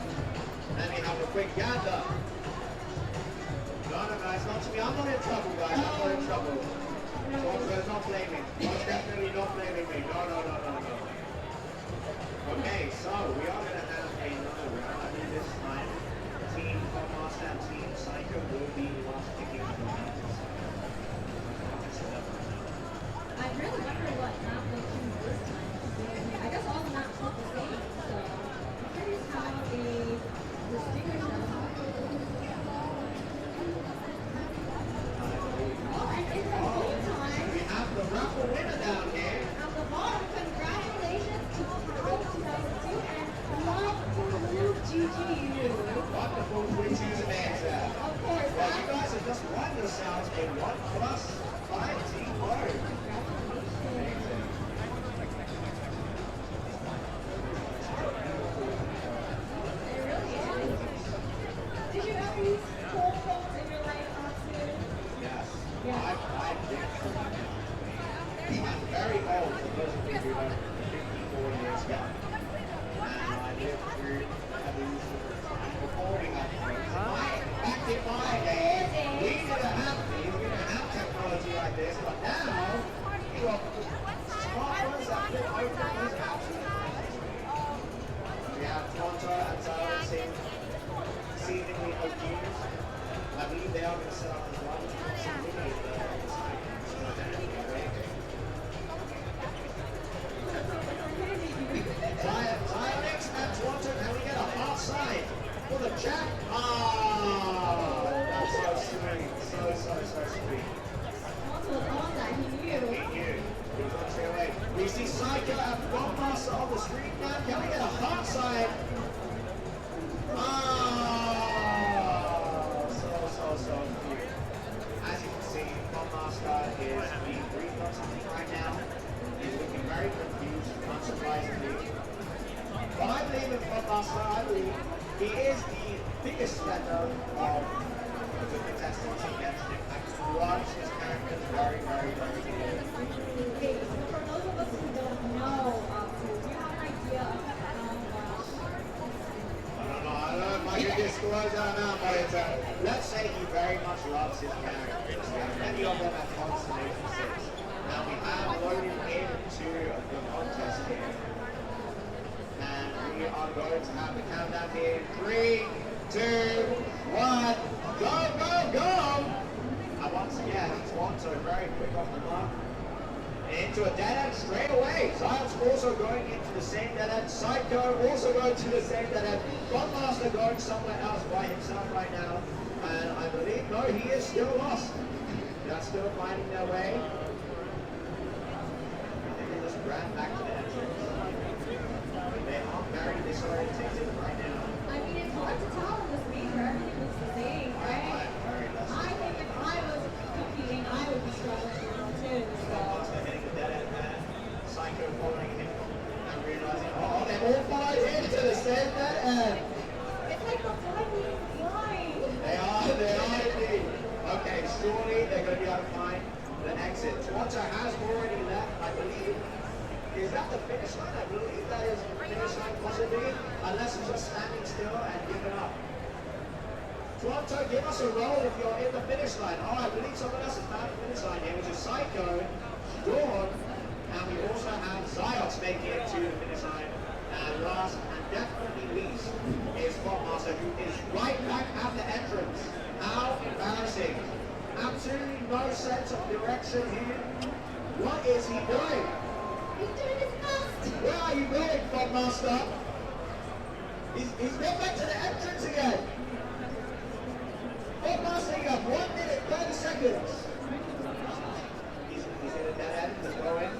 Let me have a quick gander. No, guys, not to me. I'm not in trouble, guys. I'm not in trouble. Toronto's not blaming. Most definitely not blaming me. No. Okay, so we are going to have another round. I think this time, Team Bombmaster and Team Psycho will be the ones picking up the rounds. I really wonder what map they choose this time. I guess all the maps look the same, so I'm curious how they distinguish them. Oh, and in the meantime, We have the raffle winner down here. at the bottom, congratulations to Pro 2002 and Love for Blue GGU. Wonderful Twitch usernames there. Of course, Well, you guys have just won yourselves a 1+5 team vote. Amazing. it really is. Did you ever use cold phones in your life, Atsu? Yes. Yeah. I did. I'm very old for those of you who don't 54 years ago. And I lived through evolution before we had phones. Back in my day, we didn't have these, we didn't have technology like this, but now, you have smartphones that fit open these absolutely amazing. We have Toronto and Zara seemingly abused. I believe they are going to set up as well. Some videos there on the side. Zionix and Toronto, can we get a hot side for the chat? Ah, that's so sweet. So sweet. Also, on that, he knew. We knew. He was on straight away. We see Psycho and Bombmaster on the screen now. Can we get a hot side? Ah, so cute. As you can see, Bombmaster is being briefed on something right now. He's looking very confused, unsurprisingly. But I believe in Bombmaster. I believe he is the biggest spender of the contestants he gets. I watch his characters very dearly. Okay, so for those of us who don't know, do you have an idea of how much? I don't know if I can disclose that now, but let's say he very much loves his characters. We have many of them at Constellation 6. Now we have loaded into the contest here. And we we are going to have the countdown here. 3, 2, 1, go, go, go! And once again, Toronto very quick off the mark. Into a dead end straight away. Zion's also going into the same dead end. Psycho also going to the same dead end. Godmaster going somewhere else by himself right now. And I believe, no, he is still lost. They're still finding their way. They just ran back to the entrance. They are very disorientated right now. I mean, it's hard to tell in this meet where everything looks the same, right? I think if I was competing, I would be struggling too. Godmaster hitting the dead end there. Psycho following him and realizing, oh, they all followed into the same dead end. It's like the flying line. They are indeed. Okay, surely they're going to be able to find the exit. Toronto has already left, I believe. Is that the finish line? I believe that is the finish line possibly, unless he's just standing still and giving up. Toronto, give us a roll if you're in the finish line. Oh, I believe someone else has found the finish line here, which is Psycho, Dawn, and we also have Ziox making it to the finish line. And last and definitely least is Spotmaster, who is right back at the entrance. How embarrassing. Absolutely no sense of direction here. What is he doing? He's doing his best. Where are you going, Spotmaster? He's going back to the entrance again. Spotmaster, you have 1 minute, 30 seconds. He's in a dead end. He's going.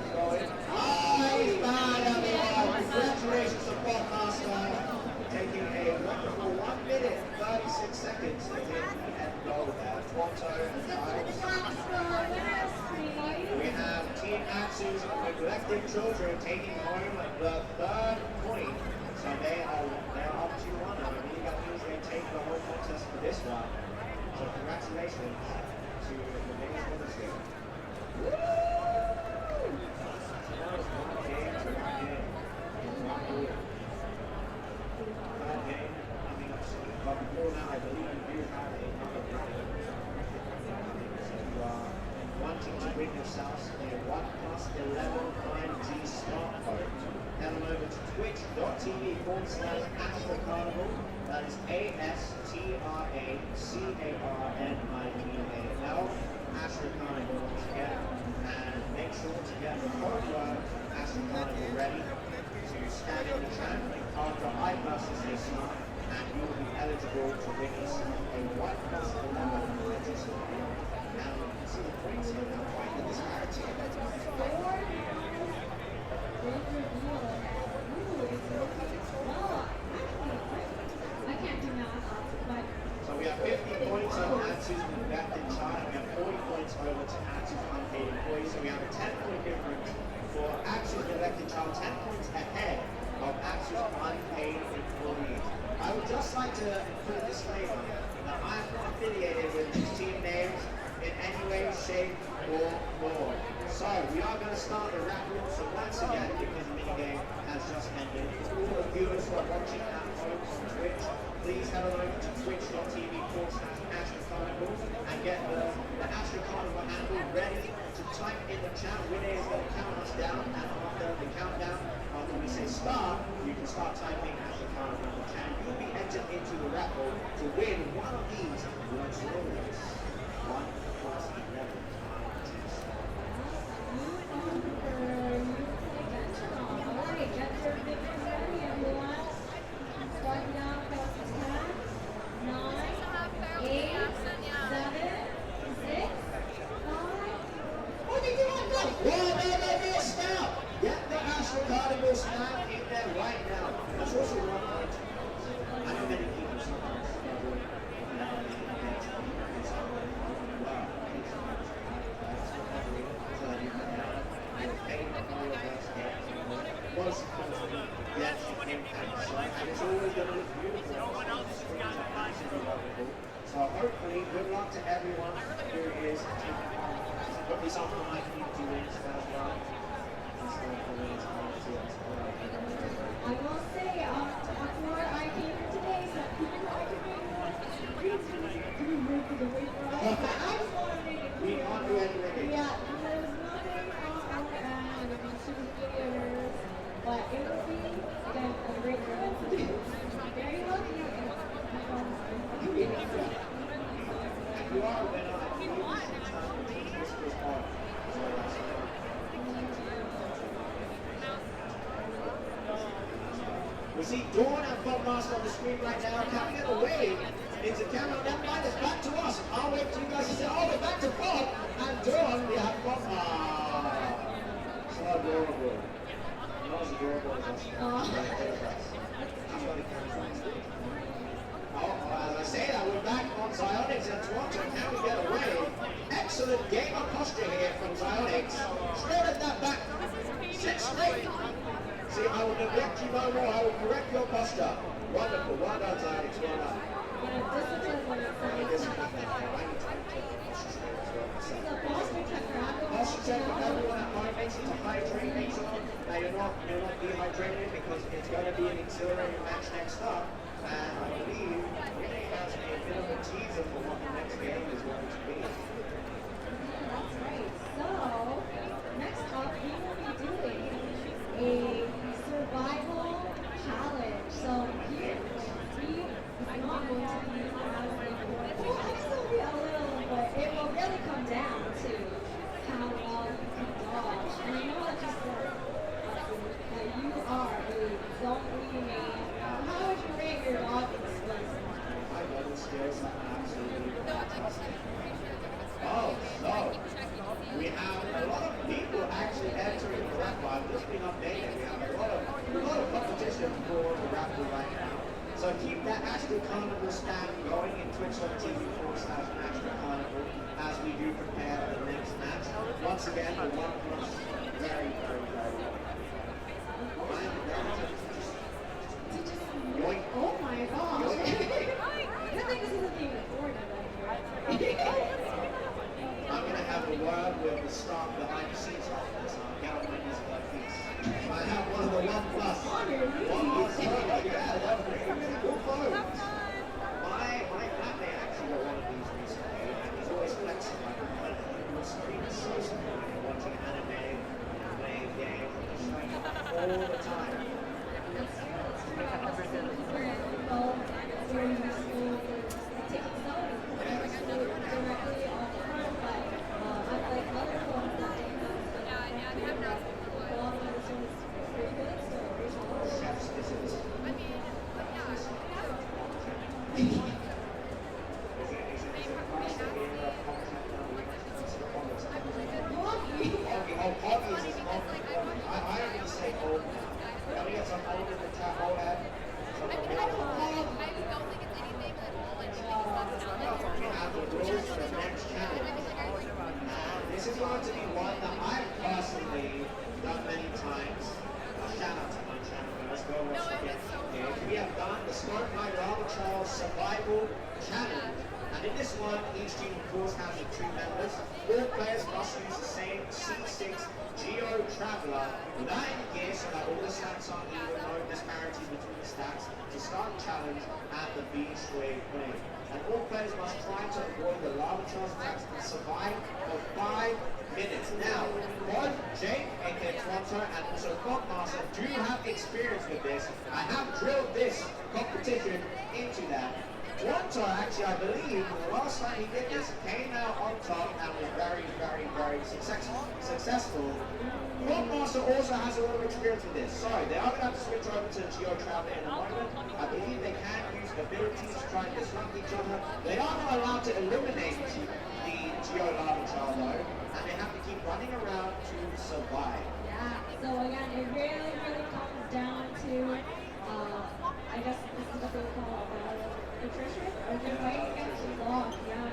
Ah, he's bad, everyone. Congratulations to Spotmaster. Taking a wonderful 1 minute, 36 seconds to hit the end goal there. Toronto and Ziox. We have Team Atsu's neglected children taking home the 3rd point. So they're up 2-1. I believe that means they take the whole contest for this one. So congratulations to the biggest winners here. Third game coming up soon. But before that, I believe we do have another bracket. So you are wanting to win yourselves a 1+11 IMG smart code, head on over to twitch.tv/AstroCarnival. That is ASTRACARNIVAL. AstroCarnival once again. And make sure to get the code word AstroCarnival ready to stand in the chat after I versus this smart, and you will be eligible to win us a 1+11 IMG smart code. Now you can see the points here now, quite the disparity. I can't do math, but So we have 50 points on Atsu's neglected child, and we have 40 points over to Atsu's unpaid employee. So we have a 10-point difference for Atsu's neglected child, 10 points ahead of Atsu's unpaid employee. I would just like to put a disclaimer that I am not affiliated with these team names in any way, shape, or form. So we are going to start the raffle. So once again, because the minigame has just ended, for all the viewers who are watching at home on Twitch, please head on over to twitch.tv/AstroCarnival and get the AstroCarnival handle ready to type in the chat. Winner is going to count us down, and after the countdown, after we say start, you can start typing AstroCarnival in the chat. You'll be entered into the raffle to win one of these luxurious 1+11 Carnival snap in there right now. That's also 1 point. I know many people sometimes struggle so hopefully, good luck to everyone who is taking part. Hopefully someone might need to win as well. I will say, before I came here today, some people I could make more for the weight for us. I just want to make it We clear. can't do anything. Yeah, there's nothing on our end. I mean, super videos, but it will be, again, a great event. Master on the screen right now. Can we get a wave into camera? Never mind, it's back to us. I'll wait till you guys to say, oh, we're back to Bob and Dawn. We have Bob. So adorable. Not as adorable as us. That's what it comes to. As I say that, we're back on Zionics and Toronto. Can we get a wave? Excellent game of posture here from Zionics. Straight at that back. Sit straight. See, I will neglect you no more. I will correct your posture. Wonderful. Well done, Zionics. Well done. Posture check for everyone at home. Make sure to hydrate. Make sure that you're not dehydrated because it's going to be an exhilarating match next up. And I believe Winnie has a bit of a teaser for what the next game is going to be. That's right. So, next up, we will be doing a survival challenge. So, here, we are not going to be as important. Well, I guess it will be a little, but it will really come down to how well you can dodge. And I know that you said that you are a zombie main. How would you rate your dodging skills? My dodging skills are absolutely fantastic. Oh, so we have a lot of people actually entering the rap bar. This being updated. We have a lot of competition for the rap right now. So keep that Astro Carnival stand going in twitch.tv/Astro Carnival as we do prepare for the next match. Once again, the one plus very, very, very well. Yoink. Oh my gosh. Good thing this isn't being recorded right here. I'm going to have a word with the staff behind the scenes after this. I'll get on my knees and feet. I have one of the one plus. Yeah, that's really cool folks. My family actually got one of these recently, and he's always flexing like the screen is so small. Watching anime, playing games, all the time. This is going to be one that I've personally done many times. Shout out to my channel, let's go once again. Okay, we have done the Smart My Lava Child Survival Challenge. And in this one, each team of course has the 2 members. All players must use the same C6 Geo Traveler without any gear so that all the stats are even, no disparities between the stats to start the challenge at the B-Sway plane. And all players must try to avoid the lava charge attacks and survive for 5 minutes. Now, both Jake, aka Toronto, and also Fogmaster do have experience with this. I have drilled this competition into that. Toronto, actually, I believe, the last time he did this, came out on top and was very, very, very successful. Fogmaster also has a lot of experience with this. So, they are going to have to switch over to Geo Traveler in a moment. I believe they can use abilities to try and disrupt each other. They are not allowed to eliminate the Geo Lava Child though, and they have to keep running around to survive. Yeah, so again, it really, really comes down to, I guess this is what they call nutrition, or just fighting against the law, yeah.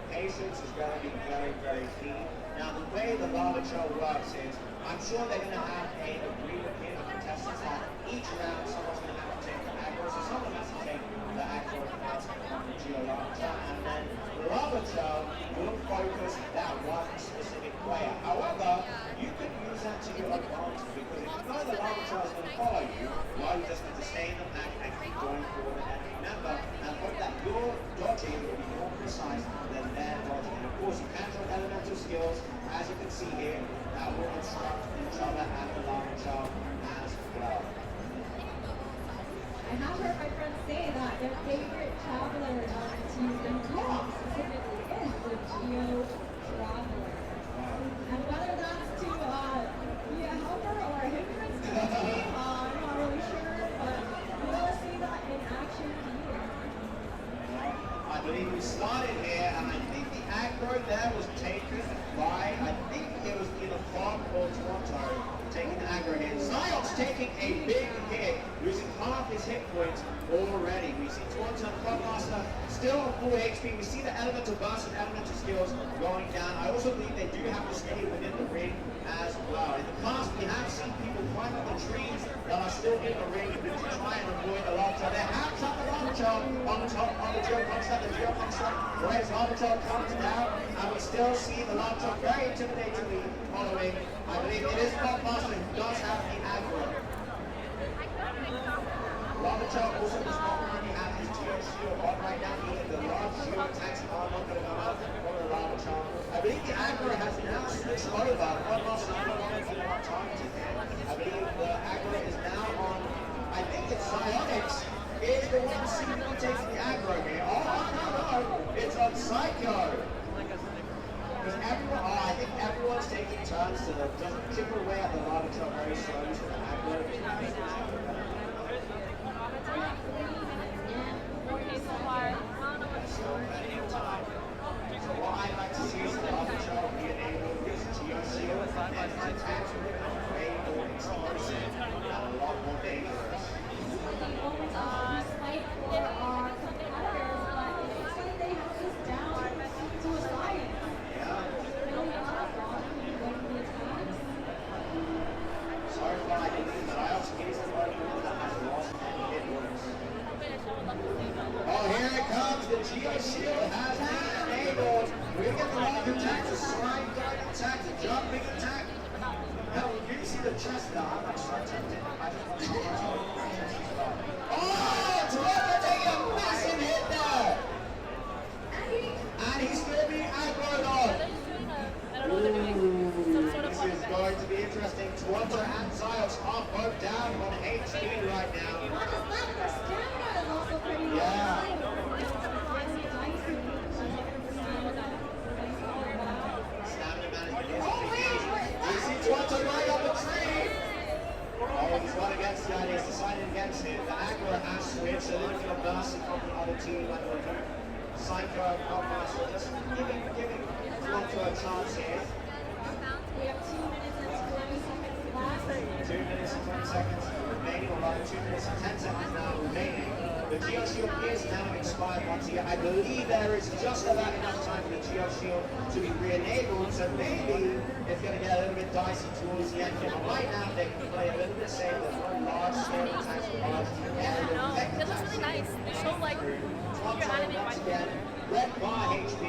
Patience is going to be very, very key. Now, the way the Lava Child works is, I'm sure they're going to have an agreement here with contestants that each round someone's going to have to take the aggro, so someone has to take the aggro on the Geo Lava Child, and then the Lava Child will focus that one specific player. However, you can use that to your advantage, because if you know the Lava Child is going to follow you, well, you just need to stay in the pack and keep going forward and remember and hope that your dodging will be more precise than their dodging. And of course, you can draw elemental skills, as you can see here, that will instruct each other and the Lava Child as well. I have heard my friends say that their favorite traveler to use in co-op specifically is the Geo Traveler. And whether that's to be a helper or a hindrance to the team, I'm not really sure, but we will see that in believe we started here, and I think the aggro there was taken by, I think it was either Fog or Toronto taking the aggro hit. Zion's taking a big hit, losing half his hit points already. We see Toronto and Fogmaster still on full HP. We see the elemental burst and elemental skills going down. I also believe they do have to stay within the ring as well. In the past, we have seen people climb up the trees that are still in the ring to try and avoid the lava. They have shot the lava on the top on the geoconstruct. The geoconstruct, whereas lava comes down, and we still see the lava very intimidatingly following. I believe it is Fogmaster who does have the aggro. Lava also does not currently have his geo shield on right now, meaning the large geo attacks are not going to come out from the lava charm. I believe the aggro has now switched over. Fogmaster no longer targeting him. I believe the aggro is now on, I think it's Psionics is the one seemingly taking the aggro here. Oh, no, it's on Psycho. Because everyone, I think everyone's taking turns to just chip away at the lava charm very slowly so the aggro is so what I'd like to see is the lava charm be enabled with geo shield and its attacks will become way more explosive and a lot more dangerous. Fight for our competitors, but it looks like they have this down to a science. Really not blocking the attacks. Sorry for I believe Zios is the only one that has lost any hit points. Oh, here it comes. The Geo Shield has been enabled. We get the lava attack, the slime guard attack, the jumping attack. Now, you see the chest now. I'm not sure tempted. I just want to see the chest as well. Oh, Toronto taking a massive hit there. And he's still being aggroed on. This is going to be interesting. Toronto and Zios are both down on HP right now. What is that? Their stamina is also pretty low. Yeah. Stamina management is key. We see Toronto right on the tree. Oh, he's gone against the idea. He's decided against it. The aggro has switched. A little bit of mercy from the other team. I don't know. Psycho and Fogmaster just giving Toronto a chance here. We have 2 minutes and 20 seconds left. 2 minutes and 20 seconds remaining, or rather 2 minutes and 10 seconds now remaining. The Geo Shield is now expired once again. I believe there is just about enough time for the Geo Shield to be re-enabled, so maybe it's going to get a little bit dicey towards the end. But right now they can play a little bit safe. There's no large scale attacks or large area effect It looks really nice. They show like your anime once right again, red bar HP.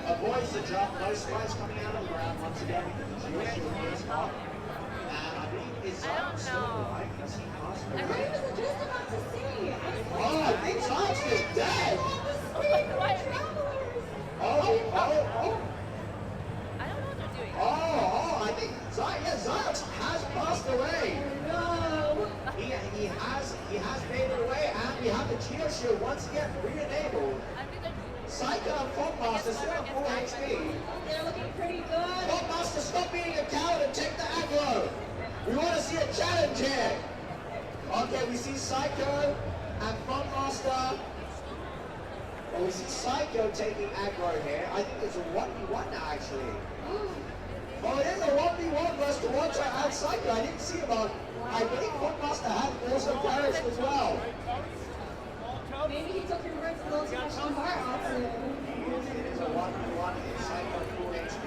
Avoids the drop, no spikes coming out of the ground once again because the Geo Shield is up. And I believe it's I don't know. I can see Costco. I was just about to say. Oh, I think Zion's is dead. Oh. I don't know what they're doing. I think Zion has passed away. No. He has made it away, and we have the Geo Shield once again re-enabled. I think they're Psycho and Fogmaster still at full HP. They're looking pretty good. Fogmaster, stop being a coward and take the aggro. We want to see a challenge here. Okay, we see Psycho and Fogmaster. Well, we see Psycho taking aggro here. I think it's a 1v1 now, actually. Oh, it is a 1v1 versus Toronto and Psycho. I didn't see him on. I believe Fogmaster had also perished as well. Maybe he took your words a little too much to heart, honestly. It is a 1v1 in Psycho full HP.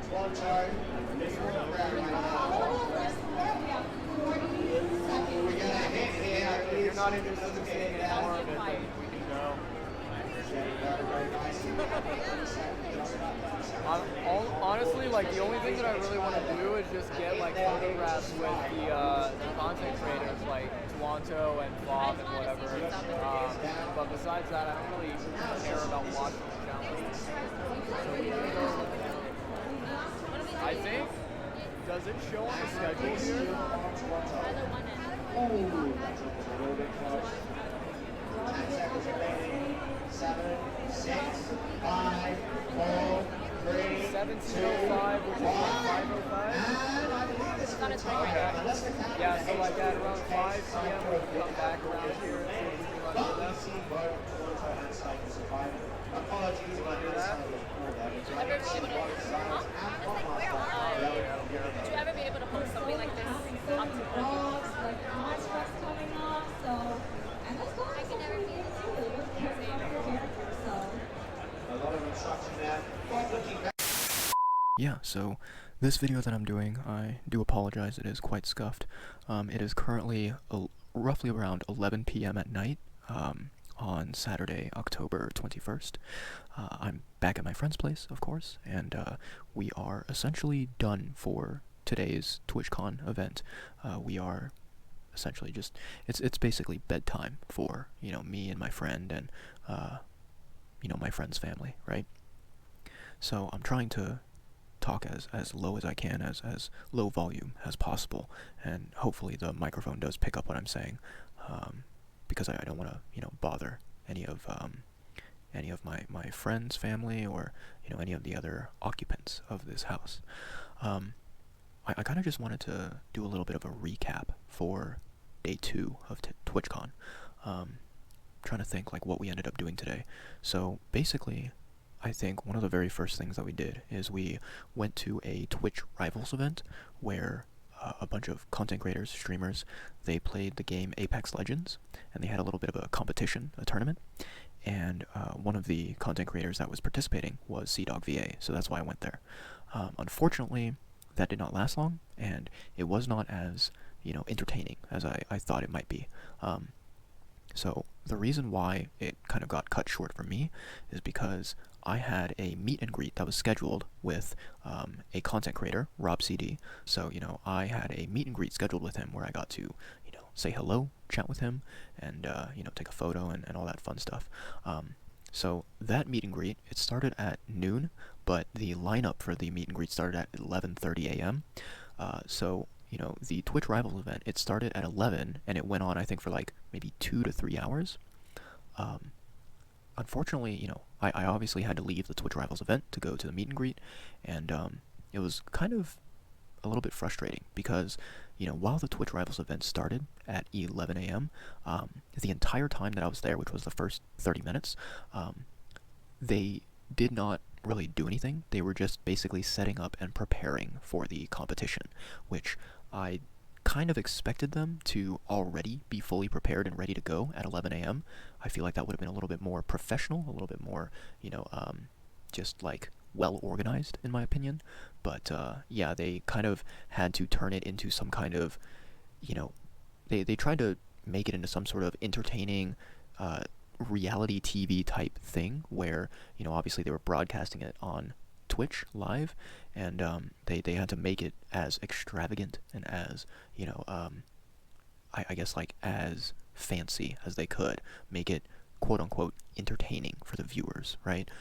Toronto, this one right now. We have 40 seconds. We got a hit here. I believe You're not Psycho interested in doesn't get seeing it any down. more of it, then we can go. Very nice. Honestly, like the only thing that I really want to do is just get like photographs with the content creators like Toronto and Bob and whatever. But besides that, I don't really care about watching the challenges. So we can go. I think. Does it show on the schedule here? either one end. Ooh, that's a little bit close. 10 seconds remaining. 7, 6, 5, 4, 3, 17:05, which is like 5:05. and I believe this is the time. Unless the camera Yeah, so like at around 5 p.m. we'll come back around here and see if we can But we see both water and cycle surviving. Apologies, my eyesight was poor there. Would you ever be able to, would you ever be able to post something like this up to vlogs, like Christmas coming up, so and that's going I can never be able to do with character, so A lot of instruction there. Quite looking back. Yeah, so this video that I'm doing, I do apologize, it is quite scuffed. It is currently roughly around 11 p.m. at night, on Saturday, October 21st. I'm back at my friend's place, of course, and we are essentially done for today's TwitchCon event. We are essentially just, it's basically bedtime for, me and my friend and, my friend's family, right? So I'm trying to talk as low as I can, as low volume as possible, and hopefully the microphone does pick up what I'm saying, because I don't want to, bother any of my friends, family, or, any of the other occupants of this house. I kind of just wanted to do a little bit of a recap for day 2 of TwitchCon. Trying to think like what we ended up doing today. So basically, I think one of the very first things that we did is we went to a Twitch Rivals event where a bunch of content creators, streamers, they played the game Apex Legends, and they had a little bit of a competition, a tournament, and one of the content creators that was participating was CDogVA, so that's why I went there. Unfortunately, that did not last long, and it was not as, entertaining as I thought it might be. So the reason why it kind of got cut short for me is because I had a meet and greet that was scheduled with a content creator, Rob CD. So, I had a meet and greet scheduled with him where I got to, say hello, chat with him, and, take a photo and all that fun stuff. So that meet and greet, it started at noon, but the lineup for the meet and greet started at 11:30 a.m. So, the Twitch Rivals event, it started at 11, and it went on, I think, for like maybe 2 to 3 hours. Unfortunately, I obviously had to leave the Twitch Rivals event to go to the meet and greet, and it was kind of a little bit frustrating because, while the Twitch Rivals event started at 11 a.m., the entire time that I was there, which was the first 30 minutes, they did not really do anything. They were just basically setting up and preparing for the competition, which I kind of expected them to already be fully prepared and ready to go at 11 a.m. I feel like that would have been a little bit more professional, a little bit more, just like well organized in my opinion. But yeah, they kind of had to turn it into some kind of, they tried to make it into some sort of entertaining reality TV type thing where, obviously they were broadcasting it on Twitch live, and they had to make it as extravagant and as, I guess like as fancy as they could, make it quote unquote entertaining for the viewers, right?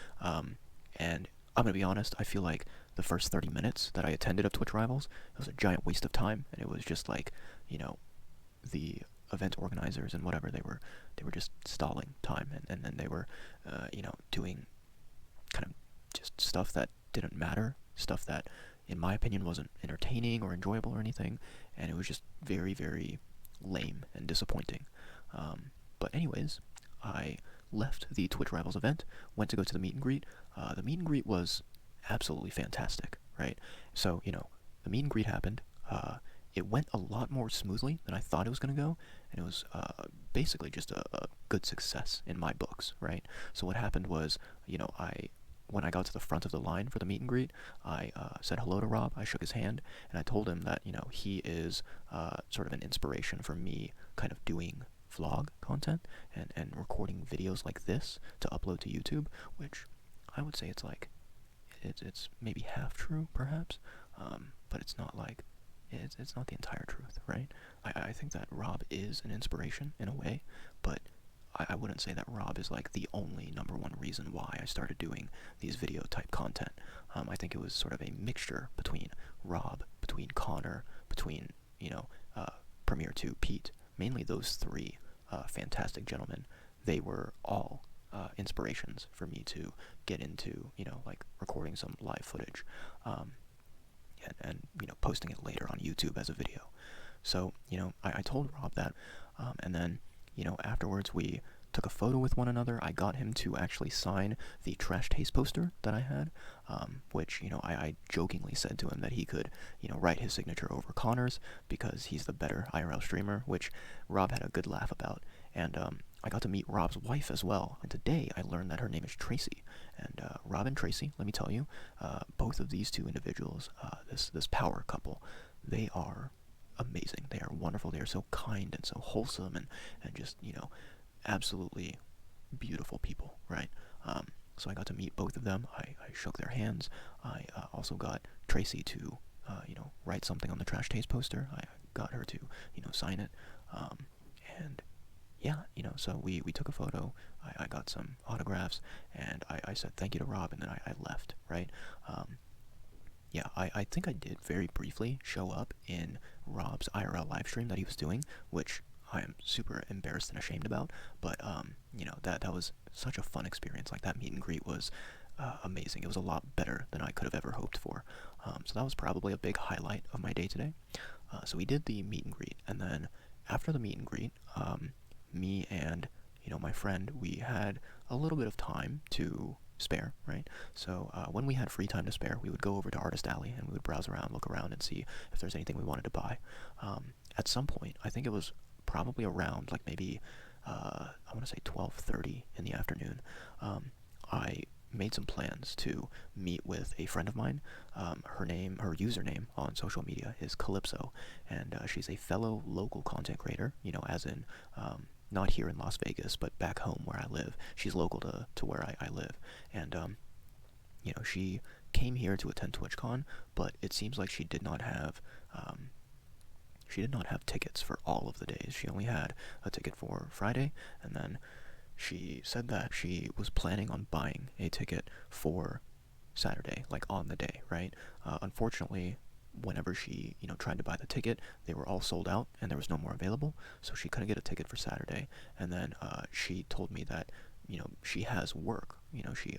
And I'm gonna be honest, I feel like the first 30 minutes that I attended of Twitch Rivals, it was a giant waste of time, and it was just like, the event organizers and whatever, they were just stalling time, and then they were, doing kind of just stuff that didn't matter, stuff that, in my opinion, wasn't entertaining or enjoyable or anything, and it was just very, very lame and disappointing. But anyways, I left the Twitch Rivals event, went to go to the meet and greet. The meet and greet was absolutely fantastic, right? So, the meet and greet happened. It went a lot more smoothly than I thought it was going to go, and it was basically just a good success in my books, right? So what happened was, when I got to the front of the line for the meet and greet, I said hello to Rob, I shook his hand, and I told him that, he is sort of an inspiration for me kind of doing vlog content and recording videos like this to upload to YouTube, which I would say it's like, it's maybe half true, perhaps, but it's not like, it's not the entire truth, right? I think that Rob is an inspiration in a way, but I wouldn't say that Rob is like the only number one reason why I started doing these video type content. I think it was sort of a mixture between Rob, between Connor, between, Premier 2, Pete, mainly those three fantastic gentlemen. They were all inspirations for me to get into, like recording some live footage. And posting it later on YouTube as a video. So, I told Rob that, and then, afterwards we took a photo with one another. I got him to actually sign the Trash Taste poster that I had, which, you know, I jokingly said to him that he could, you know, write his signature over Connor's because he's the better IRL streamer, which Rob had a good laugh about. And I got to meet Rob's wife as well. And today I learned that her name is Tracy. And Rob and Tracy, let me tell you, both of these two individuals, this power couple, they are amazing. They are wonderful. They are so kind and so wholesome and just, you know, absolutely beautiful people, right? So I got to meet both of them. I shook their hands. I also got Tracy to, you know, write something on the Trash Taste poster. I got her to, you know, sign it. And yeah, you know, so we took a photo. I got some autographs, and I said thank you to Rob, and then I left, right? Yeah, I think I did very briefly show up in Rob's IRL live stream that he was doing, which I am super embarrassed and ashamed about, but, you know, that was such a fun experience. Like, that meet and greet was amazing. It was a lot better than I could have ever hoped for. So that was probably a big highlight of my day today. So we did the meet and greet, and then after the meet and greet, me and, you know, my friend, we had a little bit of time to spare, right? So when we had free time to spare, we would go over to Artist Alley and we would browse around, look around, and see if there's anything we wanted to buy. At some point, I think it was probably around like maybe I want to say 12:30 in the afternoon, I made some plans to meet with a friend of mine. Her username on social media is Calypso, and she's a fellow local content creator, you know, as in not here in Las Vegas, but back home where I live. She's local to where I live, and you know, she came here to attend TwitchCon, but it seems like she did not have tickets for all of the days. She only had a ticket for Friday, and then she said that she was planning on buying a ticket for Saturday, like on the day, right? Unfortunately, whenever she, you know, tried to buy the ticket, they were all sold out and there was no more available, so she couldn't get a ticket for Saturday. And then she told me that, you know, she has work, you know, she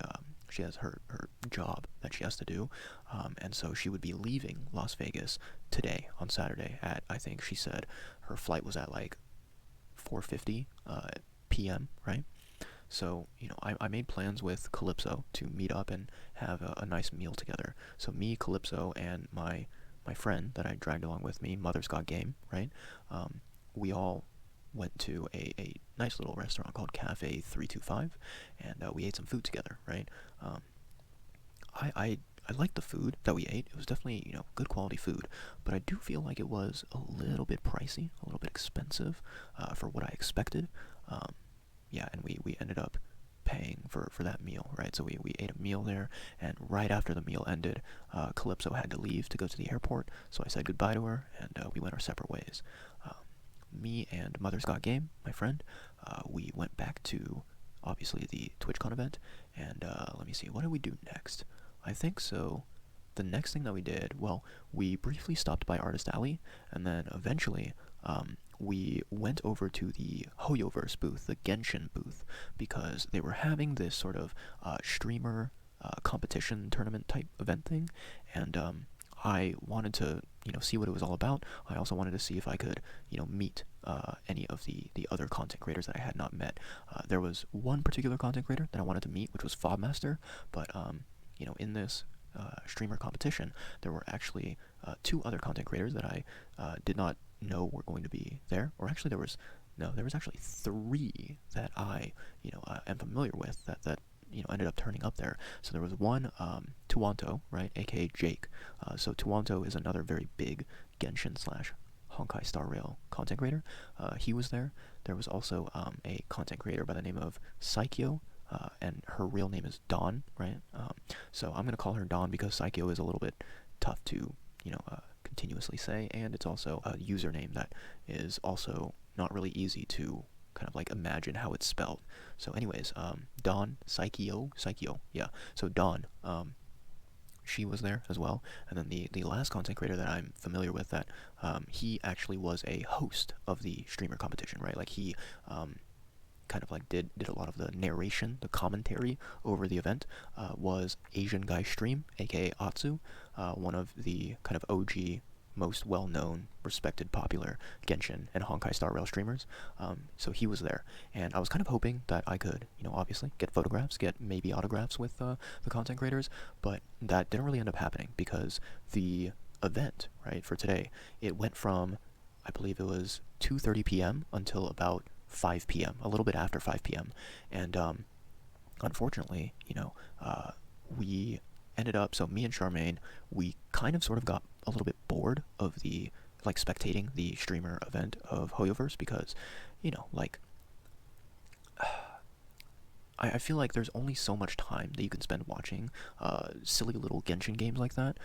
has her job that she has to do, and so she would be leaving Las Vegas today on Saturday at, I think she said her flight was at like 4:50 p.m., right? So, you know, I made plans with Calypso to meet up and have a nice meal together. So me, Calypso, and my friend that I dragged along with me, Mother's Got Game, right? We all went to a nice little restaurant called Cafe 325, and we ate some food together, right? I liked the food that we ate. It was definitely, you know, good quality food, but I do feel like it was a little bit pricey, a little bit expensive for what I expected. Yeah, and we ended up paying for that meal, right? So we ate a meal there, and right after the meal ended, Calypso had to leave to go to the airport, so I said goodbye to her, and we went our separate ways. Me and Mother's Got Game, my friend, we went back to, obviously, the TwitchCon event, and let me see, what did we do next? I think so. The next thing that we did, well, we briefly stopped by Artist Alley, and then eventually, we went over to the Hoyoverse booth, the Genshin booth, because they were having this sort of streamer competition tournament type event thing, and I wanted to, you know, see what it was all about. I also wanted to see if I could, you know, meet any of the other content creators that I had not met. There was one particular content creator that I wanted to meet, which was Fobmaster, but you know, in this streamer competition, there were actually two other content creators that I did not know were going to be there, or actually there was actually three that I, you know, am familiar with that you know, ended up turning up there. So there was one, Tuwanto, right, aka Jake. So Tuwanto is another very big Genshin / Honkai Star Rail content creator. He was there. There was also a content creator by the name of Psycho, and her real name is Dawn, right? So I'm gonna call her Dawn because Psycho is a little bit tough to, you know, continuously say, and it's also a username that is also not really easy to kind of like imagine how it's spelled. So anyways, Dawn, Psycho, yeah. So Dawn, she was there as well. And then the last content creator that I'm familiar with, that he actually was a host of the streamer competition, right? Like he kind of like did a lot of the narration, the commentary over the event, was Asian Guy Stream, aka Atsu, one of the kind of OG most well-known, respected, popular Genshin and Honkai Star Rail streamers. So he was there, and I was kind of hoping that I could, obviously get photographs, get maybe autographs with the content creators, but that didn't really end up happening because the event, right, for today, it went from, I believe it was 2:30 p.m. until about 5 p.m., a little bit after 5 p.m., and unfortunately, we ended up, so me and Charmaine, we kind of sort of got a little bit bored of the, spectating the streamer event of Hoyoverse because, I feel like there's only so much time that you can spend watching silly little Genshin games like that.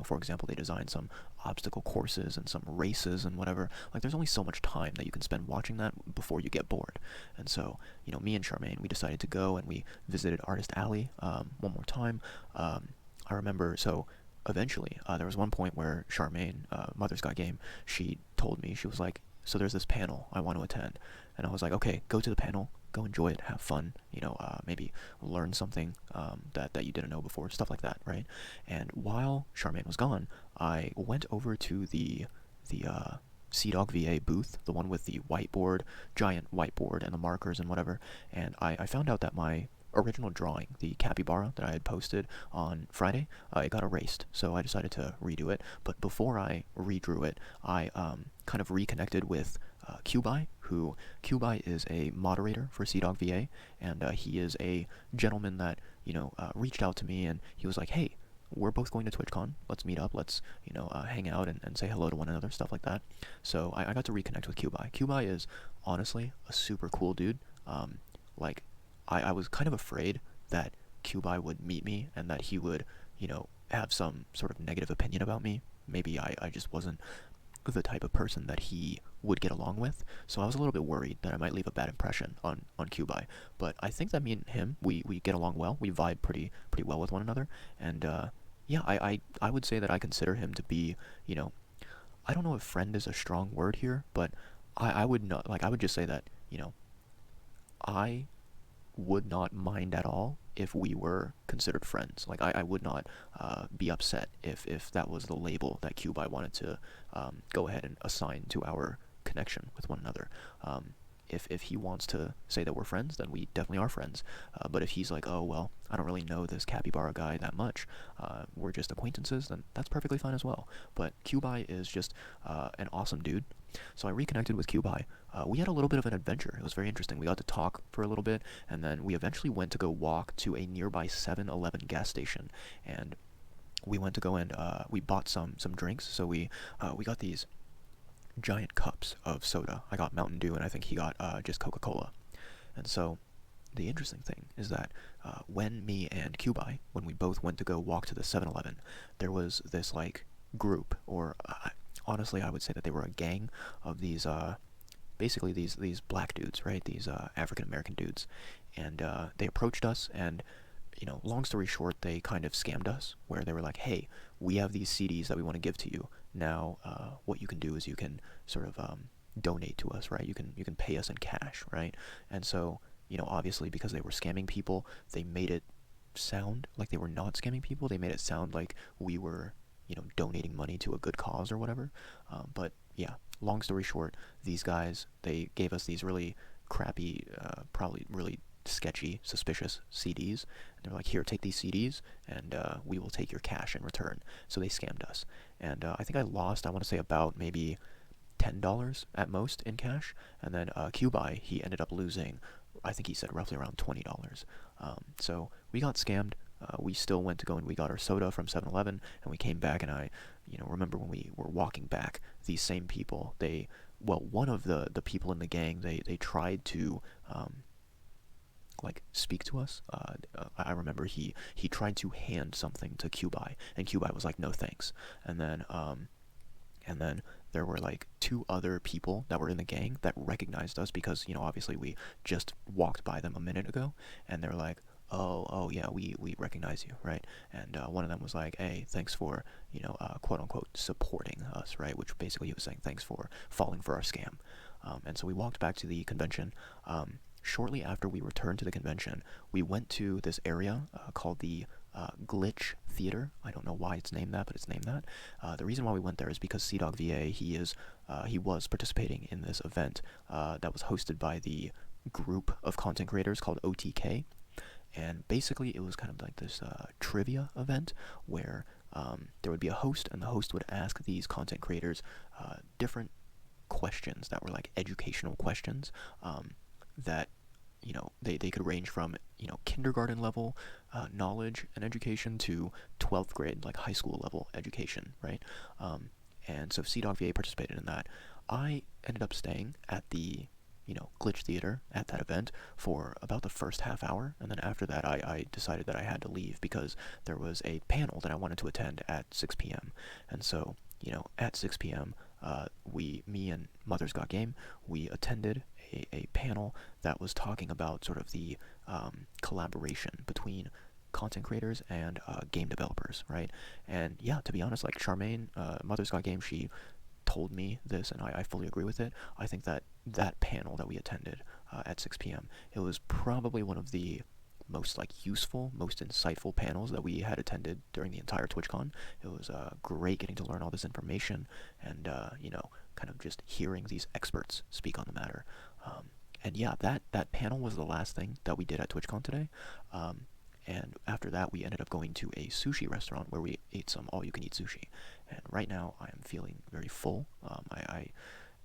For example, they designed some obstacle courses and some races and whatever. Like, there's only so much time that you can spend watching that before you get bored. And so, me and Charmaine, we decided to go and we visited Artist Alley one more time. I remember, so eventually, there was one point where Charmaine, Mother's Got Game, she told me, she was like, so there's this panel I want to attend. And I was like, okay, go to the panel, go enjoy it, have fun, maybe learn something that you didn't know before, stuff like that, right? And while Charmaine was gone, I went over to the CDawg VA booth, the one with the whiteboard, giant whiteboard, and the markers and whatever, and I found out that my original drawing, the capybara that I had posted on Friday, it got erased, so I decided to redo it. But before I redrew it, I kind of reconnected with Cubai, who Cubai is a moderator for CDawg VA, and he is a gentleman that reached out to me, and he was like, hey, we're both going to TwitchCon, let's meet up, let's hang out and say hello to one another, stuff like that. So I got to reconnect with Cubai. Cubai is honestly a super cool dude. I was kind of afraid that Cubai would meet me and that he would, have some sort of negative opinion about me. Maybe I just wasn't the type of person that he would get along with, so I was a little bit worried that I might leave a bad impression on Cubai. But I think that me and him, we get along well, we vibe pretty well with one another, and yeah, I would say that I consider him to be, I don't know if friend is a strong word here, but I would not, I would just say that, I would not mind at all if we were considered friends. I would not be upset if that was the label that Cubai wanted to go ahead and assign to our connection with one another. If he wants to say that we're friends, then we definitely are friends. But if he's like, oh, well, I don't really know this capybara guy that much, we're just acquaintances, then that's perfectly fine as well. But Cubai is just an awesome dude. So I reconnected with Cubai. We had a little bit of an adventure. It was very interesting. We got to talk for a little bit, and then we eventually went to go walk to a nearby 7-Eleven gas station, and we went to go and we bought some drinks. So we got these giant cups of soda. I got Mountain Dew, and I think he got just Coca-Cola. And so the interesting thing is that when me and Cubai, when we both went to go walk to the 7-Eleven, there was this group, or honestly I would say that they were a gang of these basically these black dudes, right? These African American dudes, and they approached us, and long story short, they kind of scammed us, where they were like, hey, we have these CDs that we want to give to you. Now, what you can do is you can sort of donate to us, right? You can pay us in cash, right? And so, obviously, because they were scamming people, they made it sound like they were not scamming people. They made it sound like we were, donating money to a good cause or whatever. But yeah, long story short, these guys, they gave us these really crappy, probably really sketchy, suspicious CDs, and they're like, here, take these CDs, and we will take your cash in return. So they scammed us, and I think I lost, I want to say about maybe $10 at most in cash, and then Cubai, he ended up losing, I think he said roughly around $20. So we got scammed. We still went to go and we got our soda from 7-Eleven, and we came back, and I remember when we were walking back, these same people, one of the people in the gang, they tried to speak to us. I remember he tried to hand something to Cubai, and Cubai was like, no thanks. And then there were two other people that were in the gang that recognized us because obviously we just walked by them a minute ago, and they're like, oh yeah, we recognize you, right? And one of them was like, hey, thanks for quote unquote supporting us, right? Which basically he was saying thanks for falling for our scam. And so we walked back to the convention. Shortly after we returned to the convention, we went to this area called the Glitch Theater. I don't know why it's named that, but it's named that. The reason why we went there is because CDawg VA, he was participating in this event that was hosted by the group of content creators called OTK. And basically it was kind of like this trivia event where there would be a host, and the host would ask these content creators different questions that were like educational questions that, you know, they could range from, you know, kindergarten level knowledge and education to 12th grade, like high school level education, right? And so CDawg VA participated in that. I ended up staying at the, you know, Glitch Theater at that event for about the first half hour, and then after that I decided that I had to leave because there was a panel that I wanted to attend at 6 p.m. And so, you know, at 6 p.m. Me and Mother's Got Game, we attended a panel that was talking about sort of the collaboration between content creators and game developers, right? And yeah, to be honest, like Charmaine, Mother's Got Game, she told me this, and I fully agree with it. I think that that panel that we attended at 6 p.m., it was probably one of the most like useful, most insightful panels that we had attended during the entire TwitchCon. It was great getting to learn all this information and, you know, kind of just hearing these experts speak on the matter. And yeah, that panel was the last thing that we did at TwitchCon today. And after that, we ended up going to a sushi restaurant where we ate some all-you-can-eat sushi. And right now, I am feeling very full. I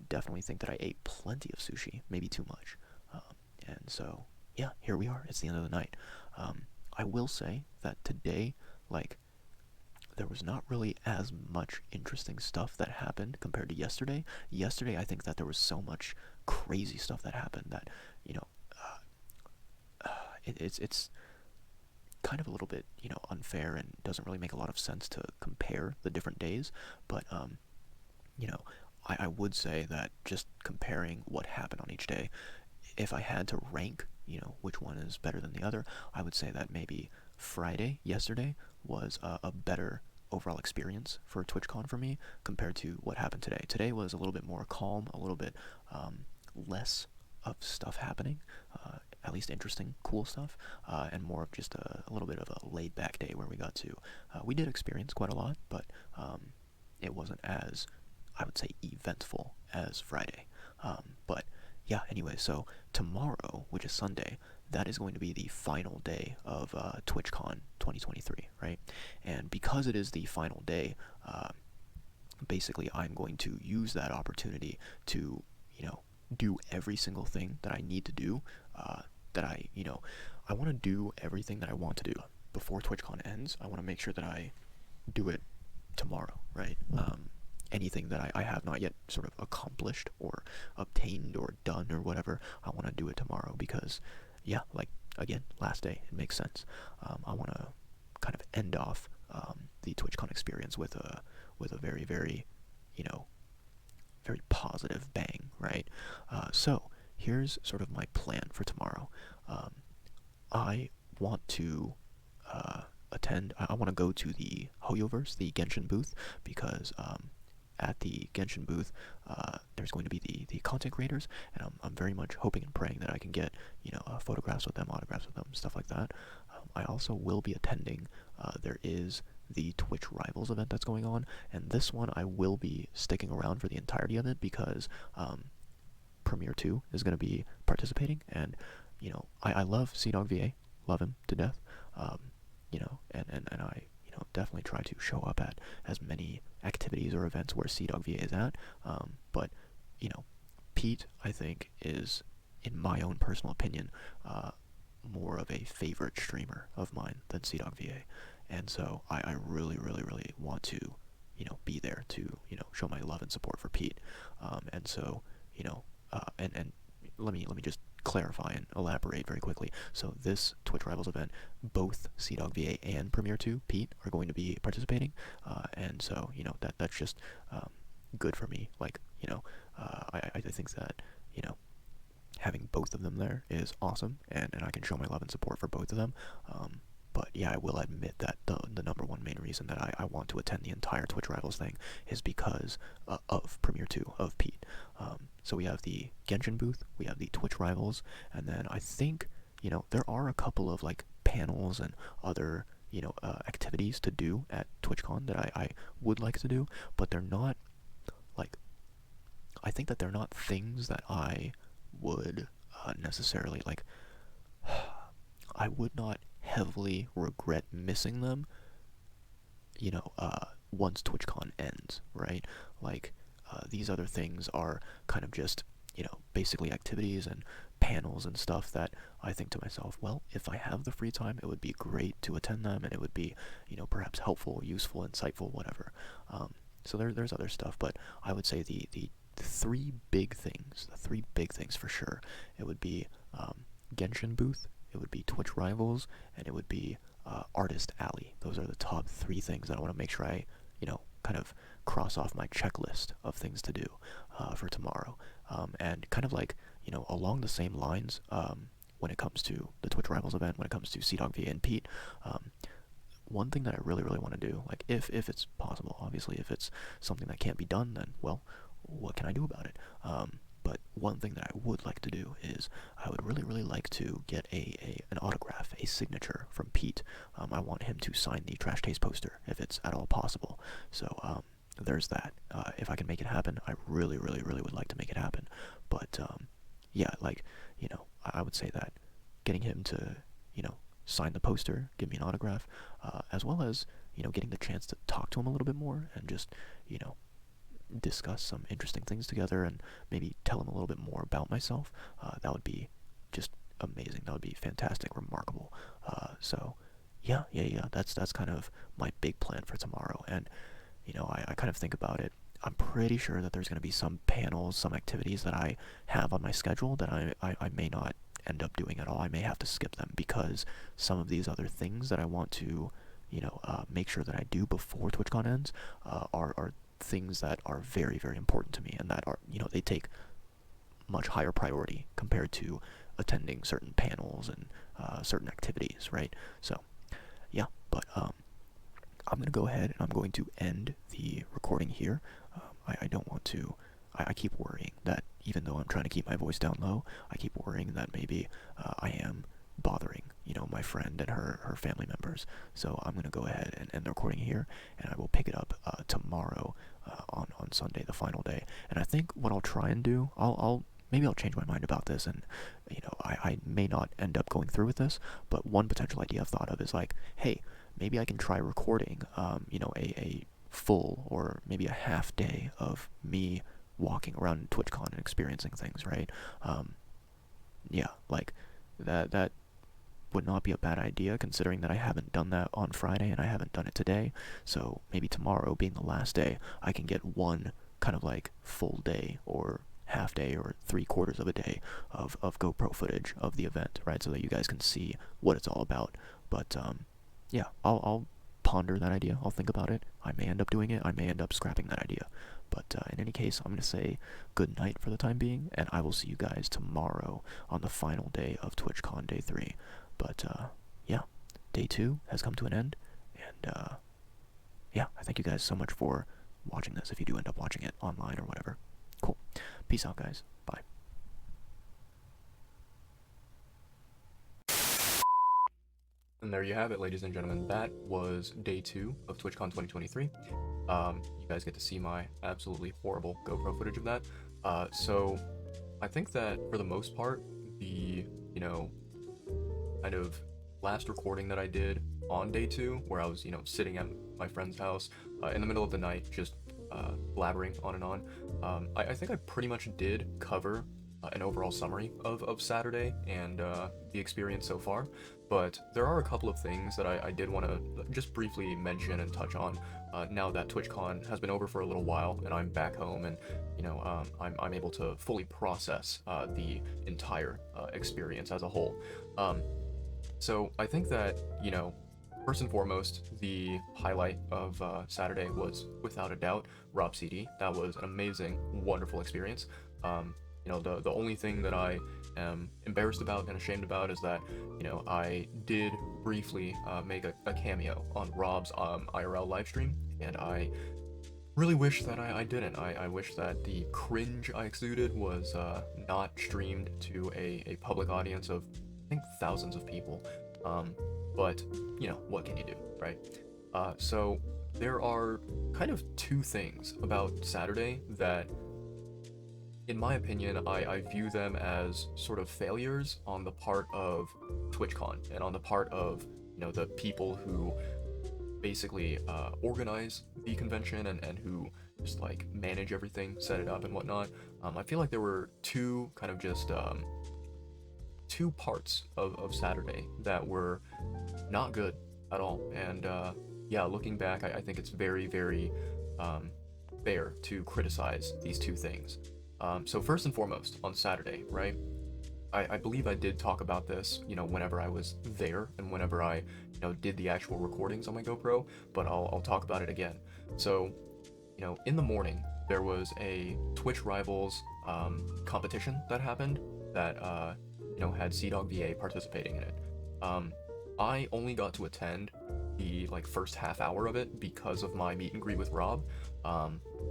definitely think that I ate plenty of sushi, maybe too much. And so, yeah, here we are. It's the end of the night. I will say that today, like, there was not really as much interesting stuff that happened compared to yesterday. Yesterday, I think that there was so much crazy stuff that happened that, you know, it's kind of a little bit, you know, unfair and doesn't really make a lot of sense to compare the different days. But, you know, I would say that just comparing what happened on each day, if I had to rank, you know, which one is better than the other, I would say that maybe Friday, yesterday, was a better overall experience for TwitchCon for me compared to what happened today. Today was a little bit more calm, a little bit less of stuff happening, at least interesting, cool stuff, and more of just a little bit of a laid-back day where we got to, we did experience quite a lot, but it wasn't as, I would say, eventful as Friday. But yeah, anyway, so tomorrow, which is Sunday, that is going to be the final day of TwitchCon 2023, right? And because it is the final day, basically I'm going to use that opportunity to, you know, do every single thing that I need to do, that I want to do everything that I want to do before TwitchCon ends. I want to make sure that I do it tomorrow, right? Anything that I have not yet sort of accomplished or obtained or done or whatever, I want to do it tomorrow because, yeah, like, again, last day, it makes sense. I want to kind of end off the TwitchCon experience with a very, very, you know, very positive bang, right? So here's sort of my plan for tomorrow. I want to I want to go to the Hoyoverse, the Genshin booth, because at the Genshin booth, there's going to be the content creators, and I'm very much hoping and praying that I can get, you know, photographs with them, autographs with them, stuff like that. I also will be attending, there is the Twitch Rivals event that's going on, and this one I will be sticking around for the entirety of it because Premier 2 is going to be participating, and, you know, I love CDawg VA, love him to death, you know, and I, you know, definitely try to show up at as many activities or events where CDawg VA is at, but, you know, Pete, I think, is, in my own personal opinion, more of a favorite streamer of mine than CDawg VA, and so I really, really, really want to, you know, be there to, you know, show my love and support for Pete, and so, you know, and let me just clarify and elaborate very quickly. So this Twitch Rivals event, both CDawg VA and Premier 2, Pete, are going to be participating, and so, you know, that's just good for me. Like, you know, I think that, you know, having both of them there is awesome, and I can show my love and support for both of them. But yeah, I will admit that the number one main reason that I want to attend the entire Twitch Rivals thing is because of Premier 2, of Pete. So we have the Genshin booth, we have the Twitch Rivals, and then I think, you know, there are a couple of, like, panels and other, you activities to do at TwitchCon that I would like to do, but they're not, like, I think that they're not things that I would necessarily, like, I would not heavily regret missing them, once TwitchCon ends, right? Like, these other things are kind of just, basically activities and panels and stuff that I think to myself, well, if I have the free time, it would be great to attend them, and it would be, perhaps helpful, useful, insightful, whatever. So there's other stuff, but I would say the three big things, for sure, it would be Genshin booth, it would be Twitch Rivals, and it would be Artist Alley. Those are the top three things that I want to make sure I, kind of cross off my checklist of things to do for tomorrow. And kind of like, along the same lines, when it comes to the Twitch Rivals event, when it comes to CDogVA and Pete, one thing that I really, really want to do, like, if it's possible, obviously, if it's something that can't be done, then, well, what can I do about it? But one thing that I would like to do is I would really, really like to get an autograph, a signature from Pete. I want him to sign the Trash Taste poster if it's at all possible. So there's that. If I can make it happen, I really, really, really would like to make it happen. But yeah, like, I would say that getting him to, sign the poster, give me an autograph, as well as, getting the chance to talk to him a little bit more and just, discuss some interesting things together and maybe tell him a little bit more about myself, that would be just amazing. That would be fantastic, remarkable. So yeah, that's kind of my big plan for tomorrow. And I kind of think about it. I'm pretty sure that there's going to be some panels, some activities that I have on my schedule that I may not end up doing at all. I may have to skip them because some of these other things that I want to make sure that I do before TwitchCon ends are things that are very, very important to me, and that are, they take much higher priority compared to attending certain panels and certain activities, right? So yeah, but I'm gonna go ahead and I'm going to end the recording here. I don't want to, I keep worrying that even though I'm trying to keep my voice down low, I keep worrying that maybe I am bothering, my friend and her family members. So I'm gonna go ahead and end the recording here, and I will pick it up tomorrow on Sunday, the final day. And I think what I'll try and do, maybe I'll change my mind about this, and I may not end up going through with this, but one potential idea I've thought of is like, hey, maybe I can try recording a full or maybe a half day of me walking around TwitchCon and experiencing things, right? Yeah, like that would not be a bad idea, considering that I haven't done that on Friday and I haven't done it today. So maybe tomorrow being the last day, I can get one kind of like full day or half day or 3/4 of a day of GoPro footage of the event, right? So that you guys can see what it's all about. But yeah, I'll ponder that idea. I'll think about it. I may end up doing it. I may end up scrapping that idea. But in any case, I'm going to say good night for the time being, and I will see you guys tomorrow on the final day of TwitchCon Day 3. But yeah, Day 2 has come to an end, and yeah, I thank you guys so much for watching this, if you do end up watching it online or whatever. Cool. Peace out, guys. Bye. And there you have it, ladies and gentlemen. That was Day 2 of TwitchCon 2023. You guys get to see my absolutely horrible GoPro footage of that. So I think that for the most part, the, kind of last recording that I did on Day 2, where I was, sitting at my friend's house in the middle of the night, just blabbering on and on, I think I pretty much did cover an overall summary of Saturday and the experience so far. But there are a couple of things that I did want to just briefly mention and touch on now that TwitchCon has been over for a little while and I'm back home, and I'm able to fully process the entire experience as a whole. So I think that, first and foremost, the highlight of Saturday was, without a doubt, Rob CD. That was an amazing, wonderful experience. The only thing that I am embarrassed about and ashamed about is that, I did briefly make a cameo on Rob's IRL livestream, and I really wish that I didn't. I wish that the cringe I exuded was not streamed to a public audience of, I think, thousands of people, But you know, what can you do, right? So there are kind of two things about Saturday that, in my opinion, I view them as sort of failures on the part of TwitchCon and on the part of, you know, the people who basically organize the convention and who just like manage everything, set it up and whatnot. I feel like there were two kind of just two parts of Saturday that were not good at all. And yeah, looking back, I think it's very, very fair to criticize these two things. So first and foremost, on Saturday, right? I believe I did talk about this, you know, whenever I was there and whenever I, you know, did the actual recordings on my GoPro, but I'll talk about it again. So, you know, in the morning, there was a Twitch Rivals competition that happened that, you know, had CDogVA participating in it. I only got to attend the like first half hour of it because of my meet and greet with Rob.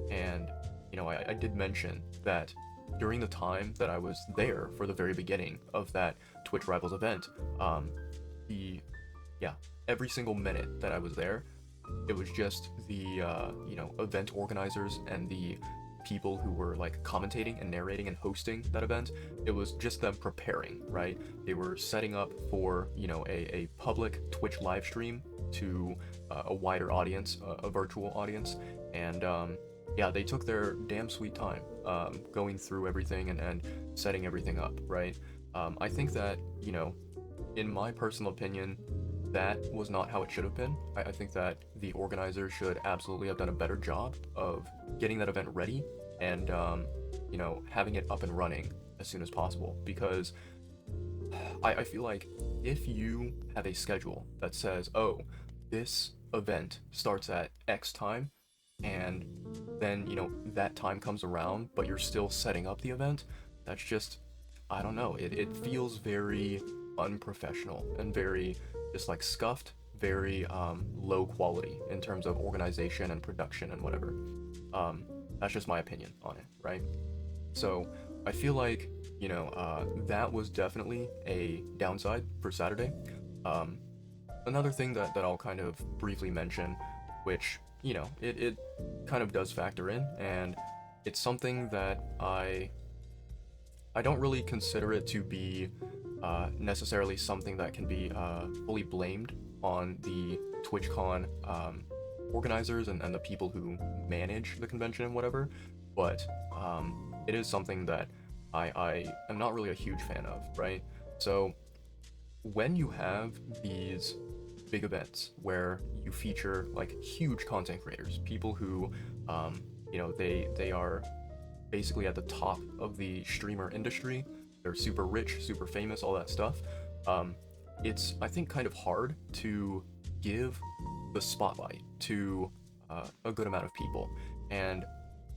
And you know, I did mention that during the time that I was there for the very beginning of that Twitch Rivals event, every single minute that I was there, it was just the you know, event organizers and the people who were like commentating and narrating and hosting that event. It was just them preparing, right? They were setting up for, you know, a public Twitch live stream to a wider audience, a virtual audience, and yeah, they took their damn sweet time going through everything and setting everything up, right? I think that, you know, in my personal opinion, that was not how it should have been. I think that the organizers should absolutely have done a better job of getting that event ready and, you know, having it up and running as soon as possible. Because I feel like if you have a schedule that says, oh, this event starts at X time, and then, you know, that time comes around, but you're still setting up the event, that's just, I don't know, it feels very unprofessional and very just like scuffed, very low quality in terms of organization and production and whatever. That's just my opinion on it, right? So I feel like, you know, that was definitely a downside for Saturday. Another thing that I'll kind of briefly mention, which, you know, it kind of does factor in, and it's something that I don't really consider it to be necessarily something that can be fully blamed on the TwitchCon organizers and the people who manage the convention and whatever, but it is something that I am not really a huge fan of, right? So when you have these big events where you feature like huge content creators, people who, you know, they are basically at the top of the streamer industry, they're super rich, super famous, all that stuff. It's, I think, kind of hard to give the spotlight to a good amount of people. And,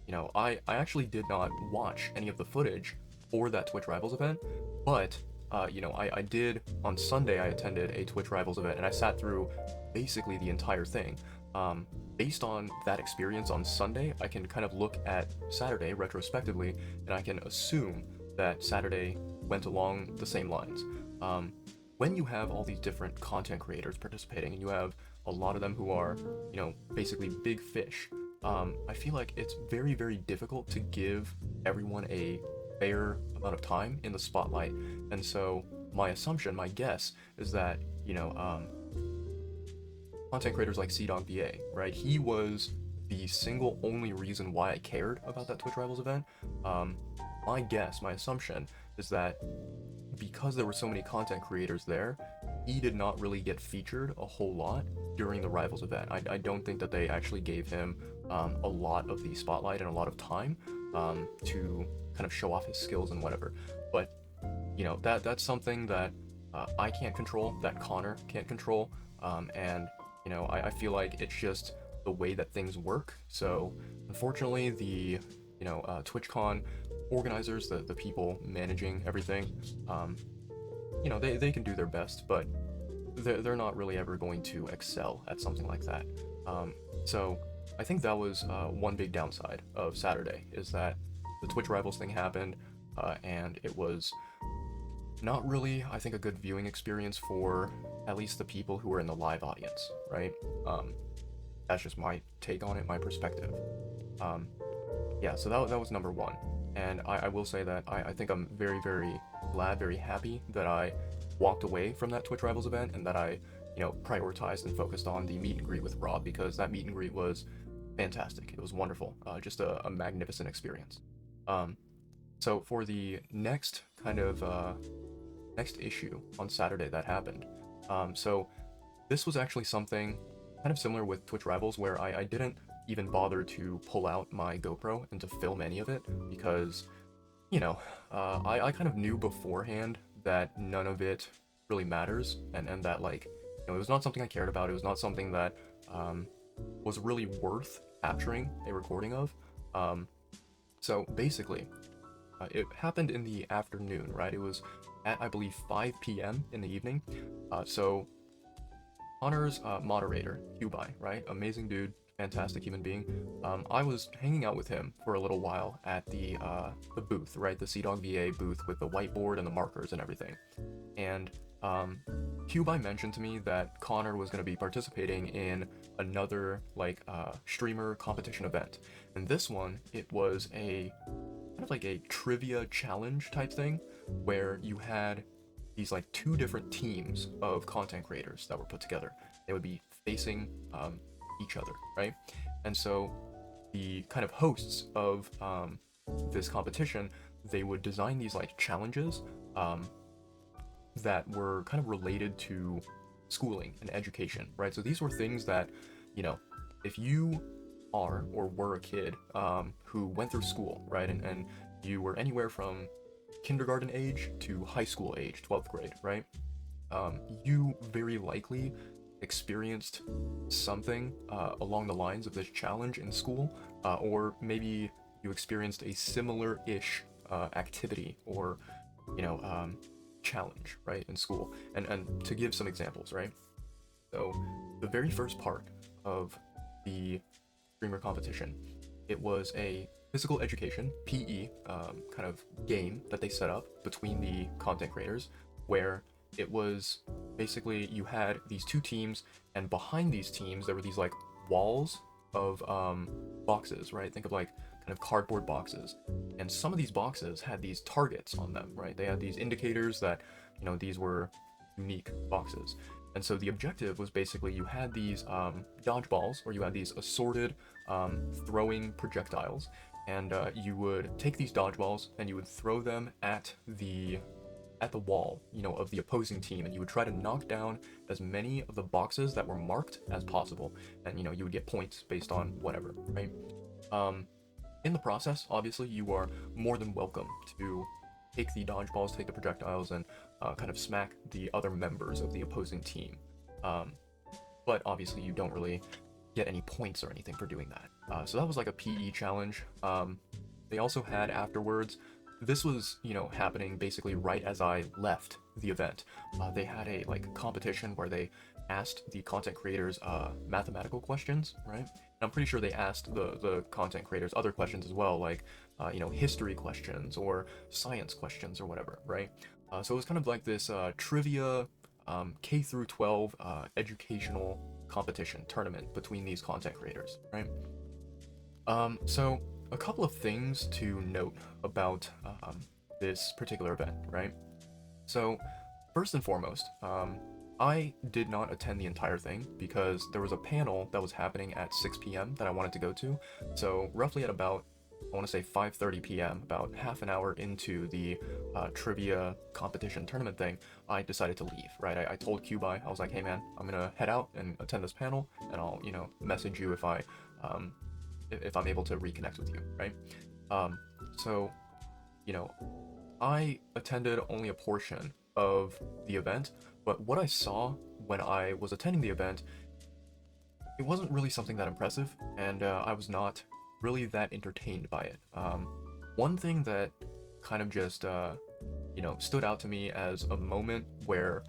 you know, I actually did not watch any of the footage for that Twitch Rivals event, but you know, I did, on Sunday I attended a Twitch Rivals event and I sat through basically the entire thing. Based on that experience on Sunday, I can kind of look at Saturday retrospectively, and I can assume that Saturday went along the same lines. When you have all these different content creators participating, and you have a lot of them who are, you know, basically big fish, I feel like it's very, very difficult to give everyone a fair amount of time in the spotlight. And so my assumption, my guess, is that, you know, content creators like CDogVA, right? He was the single only reason why I cared about that Twitch Rivals event. My guess, my assumption, is that because there were so many content creators there, he did not really get featured a whole lot during the Rivals event. I don't think that they actually gave him a lot of the spotlight and a lot of time to kind of show off his skills and whatever. But, you know, that's something that I can't control, that Connor can't control, and, you know, I feel like it's just the way that things work. So unfortunately, the, you know, TwitchCon organizers, the people managing everything, you know, they can do their best, but they're not really ever going to excel at something like that. So I think that was one big downside of Saturday, is that the Twitch Rivals thing happened, and it was not really, I think, a good viewing experience for at least the people who were in the live audience, right? That's just my take on it, my perspective. Yeah, so that was number one. And I will say that I think I'm very, very glad, very happy that I walked away from that Twitch Rivals event and that I, prioritized and focused on the meet and greet with Rob, because that meet and greet was fantastic. It was wonderful. Just a magnificent experience. So for the next kind of next issue on Saturday that happened, so this was actually something kind of similar with Twitch Rivals, where I didn't even bother to pull out my GoPro and to film any of it, because, I kind of knew beforehand that none of it really matters, and that, like, it was not something I cared about. It was not something that was really worth capturing a recording of. So basically, it happened in the afternoon, right? It was at, I believe, 5 p.m. in the evening. So Connor's moderator, Cubai, right? Amazing dude, fantastic human being. I was hanging out with him for a little while at the booth, right? The CDawg VA booth with the whiteboard and the markers and everything. And Cubai mentioned to me that Connor was going to be participating in another, like, streamer competition event. And this one, it was a kind of like a trivia challenge type thing, where you had these, like, two different teams of content creators that were put together. They would be facing each other, right? And so the kind of hosts of this competition, they would design these, like, challenges that were kind of related to schooling and education, right? So these were things that, if you are or were a kid who went through school, right, and you were anywhere from kindergarten age to high school age, 12th grade, right, you very likely experienced something along the lines of this challenge in school, or maybe you experienced a similar-ish activity or, challenge, right, in school. And to give some examples, right, so the very first part of the streamer competition, it was a physical education, PE, kind of game that they set up between the content creators, where it was basically you had these two teams, and behind these teams there were these, like, walls of boxes, right? Think of, like, kind of cardboard boxes, and some of these boxes had these targets on them, right? They had these indicators that, these were unique boxes. And so the objective was basically you had these dodgeballs, or you had these assorted throwing projectiles, and you would take these dodgeballs and you would throw them at the wall, of the opposing team, and you would try to knock down as many of the boxes that were marked as possible, and you would get points based on whatever, right? In the process, obviously, you are more than welcome to take the dodgeballs, take the projectiles, and kind of smack the other members of the opposing team. But obviously, you don't really get any points or anything for doing that. So that was like a PE challenge. They also had afterwards, this was, happening basically right as I left the event. They had a, like, competition where they asked the content creators mathematical questions, right? And I'm pretty sure they asked the content creators other questions as well, like, history questions or science questions or whatever, right? So it was kind of like this trivia K through 12 educational competition tournament between these content creators, right? So a couple of things to note about this particular event, right? So first and foremost, I did not attend the entire thing because there was a panel that was happening at 6 p.m. that I wanted to go to. So roughly at about, I want to say 5:30 p.m., about half an hour into the trivia competition tournament thing, I decided to leave, right? I told Cubai, I was like, hey man, I'm gonna head out and attend this panel, and I'll, message you if I'm able to reconnect with you, right? So, I attended only a portion of the event, but what I saw when I was attending the event, it wasn't really something that impressive, and I was not really that entertained by it. One thing that kind of just, stood out to me as a moment where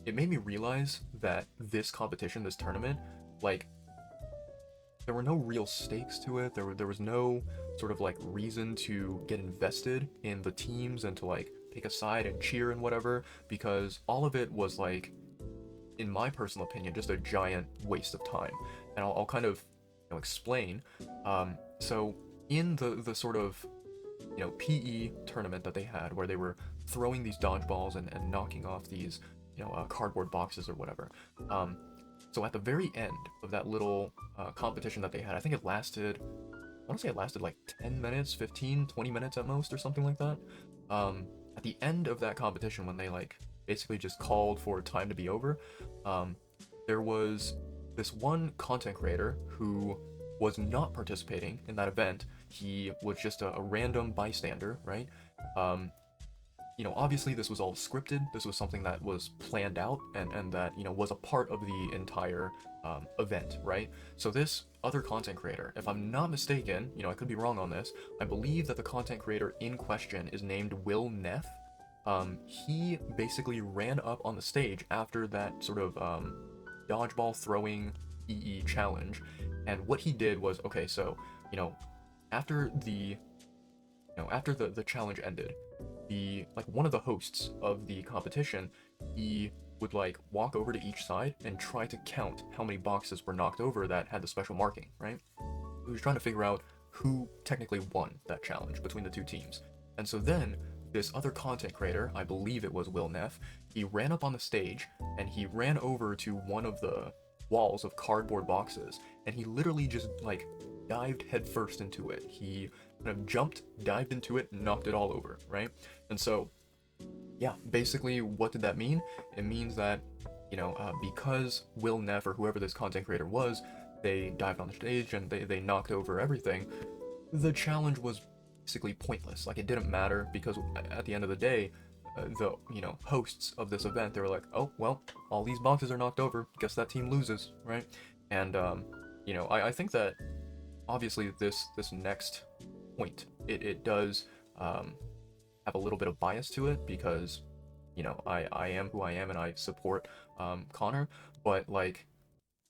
it made me realize that this competition, this tournament, like, there were no real stakes to it. There was no sort of, like, reason to get invested in the teams and to, like, pick a side and cheer and whatever, because all of it was like, in my personal opinion, just a giant waste of time. And I'll kind of, explain. So in the sort of, PE tournament that they had, where they were throwing these dodgeballs and knocking off these, cardboard boxes or whatever. So at the very end of that little competition that they had, I think it lasted, I want to say it lasted like 10 minutes, 15, 20 minutes at most, or something like that. At the end of that competition, when they like basically just called for time to be over, there was this one content creator who was not participating in that event. He was just a random bystander, right? Obviously this was all scripted. This was something that was planned out and that, was a part of the entire event, right? So this other content creator, if I'm not mistaken, I could be wrong on this, I believe that the content creator in question is named Will Neff. He basically ran up on the stage after that sort of dodgeball throwing EE challenge, and what he did was, okay, so, after the challenge ended, one of the hosts of the competition, he would walk over to each side and try to count how many boxes were knocked over that had the special marking, right? He was trying to figure out who technically won that challenge between the two teams. And so then this other content creator, I believe it was Will Neff, he ran up on the stage and he ran over to one of the walls of cardboard boxes, and he literally just dived headfirst into it. He kind of jumped, dived into it, and knocked it all over, right? And so, yeah, basically, what did that mean? It means that, because Will Neff, or whoever this content creator was, they dived on the stage and they knocked over everything, the challenge was basically pointless. It didn't matter, because at the end of the day, the hosts of this event, they were like, oh well, all these boxes are knocked over, guess that team loses, right? And I think that obviously this next point, it does have a little bit of bias to it, because I am who I am and I support Connor, but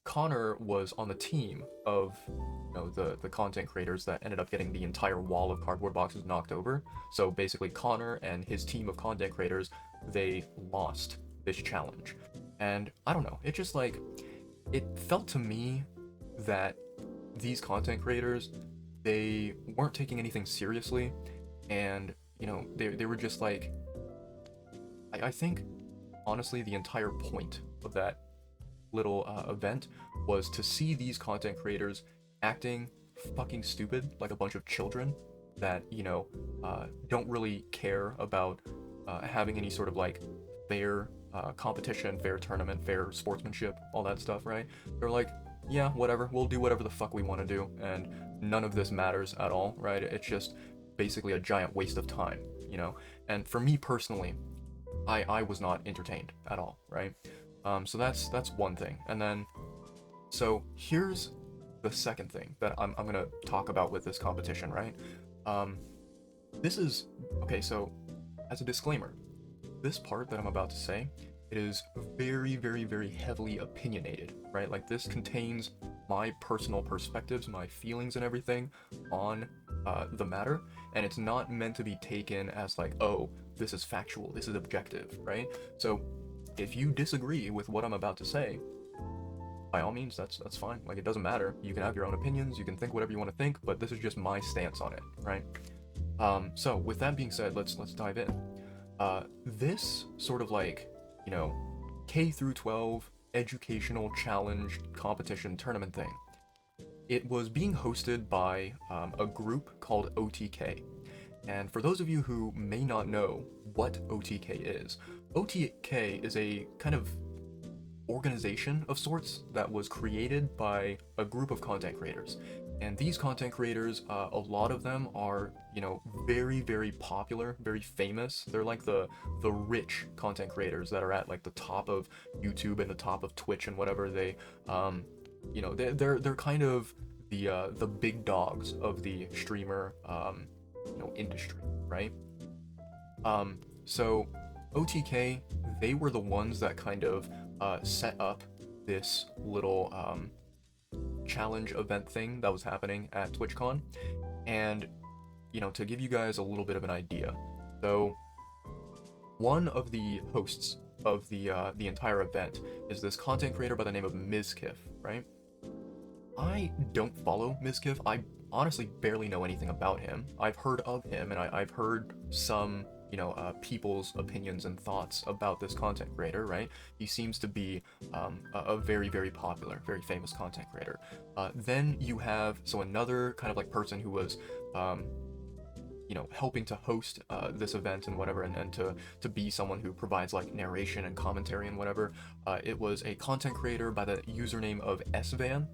Connor was on the team of the content creators that ended up getting the entire wall of cardboard boxes knocked over. So basically Connor and his team of content creators, they lost this challenge. And I don't know, it just it felt to me that these content creators, they weren't taking anything seriously, and they were just I think honestly the entire point of that little event was to see these content creators acting fucking stupid, like a bunch of children that don't really care about having any sort of fair competition, fair tournament, fair sportsmanship, all that stuff, right? They're like, yeah, whatever, we'll do whatever the fuck we want to do, and none of this matters at all, right? It's just basically a giant waste of time, And for me personally, I was not entertained at all, right? So that's one thing. And then, so here's the second thing that I'm gonna talk about with this competition, right? This is, okay, so as a disclaimer, this part that I'm about to say, it is very, very, very heavily opinionated, right? This contains my personal perspectives, my feelings and everything on the matter, and it's not meant to be taken as oh, this is factual, this is objective, right? So if you disagree with what I'm about to say, by all means, that's fine. It doesn't matter. You can have your own opinions, you can think whatever you want to think, but this is just my stance on it, right? So with that being said, let's dive in. This sort of K through 12 educational challenge competition tournament thing, it was being hosted by a group called OTK. And for those of you who may not know what OTK is a kind of organization of sorts that was created by a group of content creators. And these content creators, a lot of them are, very, very popular, very famous. They're the rich content creators that are at the top of YouTube and the top of Twitch and whatever. They, they're kind of the big dogs of the streamer, industry, right? So OTK, they were the ones that kind of set up this little challenge event thing that was happening at TwitchCon. And to give you guys a little bit of an idea, so one of the hosts of the entire event is this content creator by the name of Mizkiff, right? I don't follow Mizkiff. I honestly barely know anything about him. I've heard of him, and I've heard some, people's opinions and thoughts about this content creator, right? He seems to be a very, very popular, very famous content creator. Then you have, another kind of like person who was, helping to host this event and whatever, and to be someone who provides like narration and commentary and whatever. It was a content creator by the username of SVan,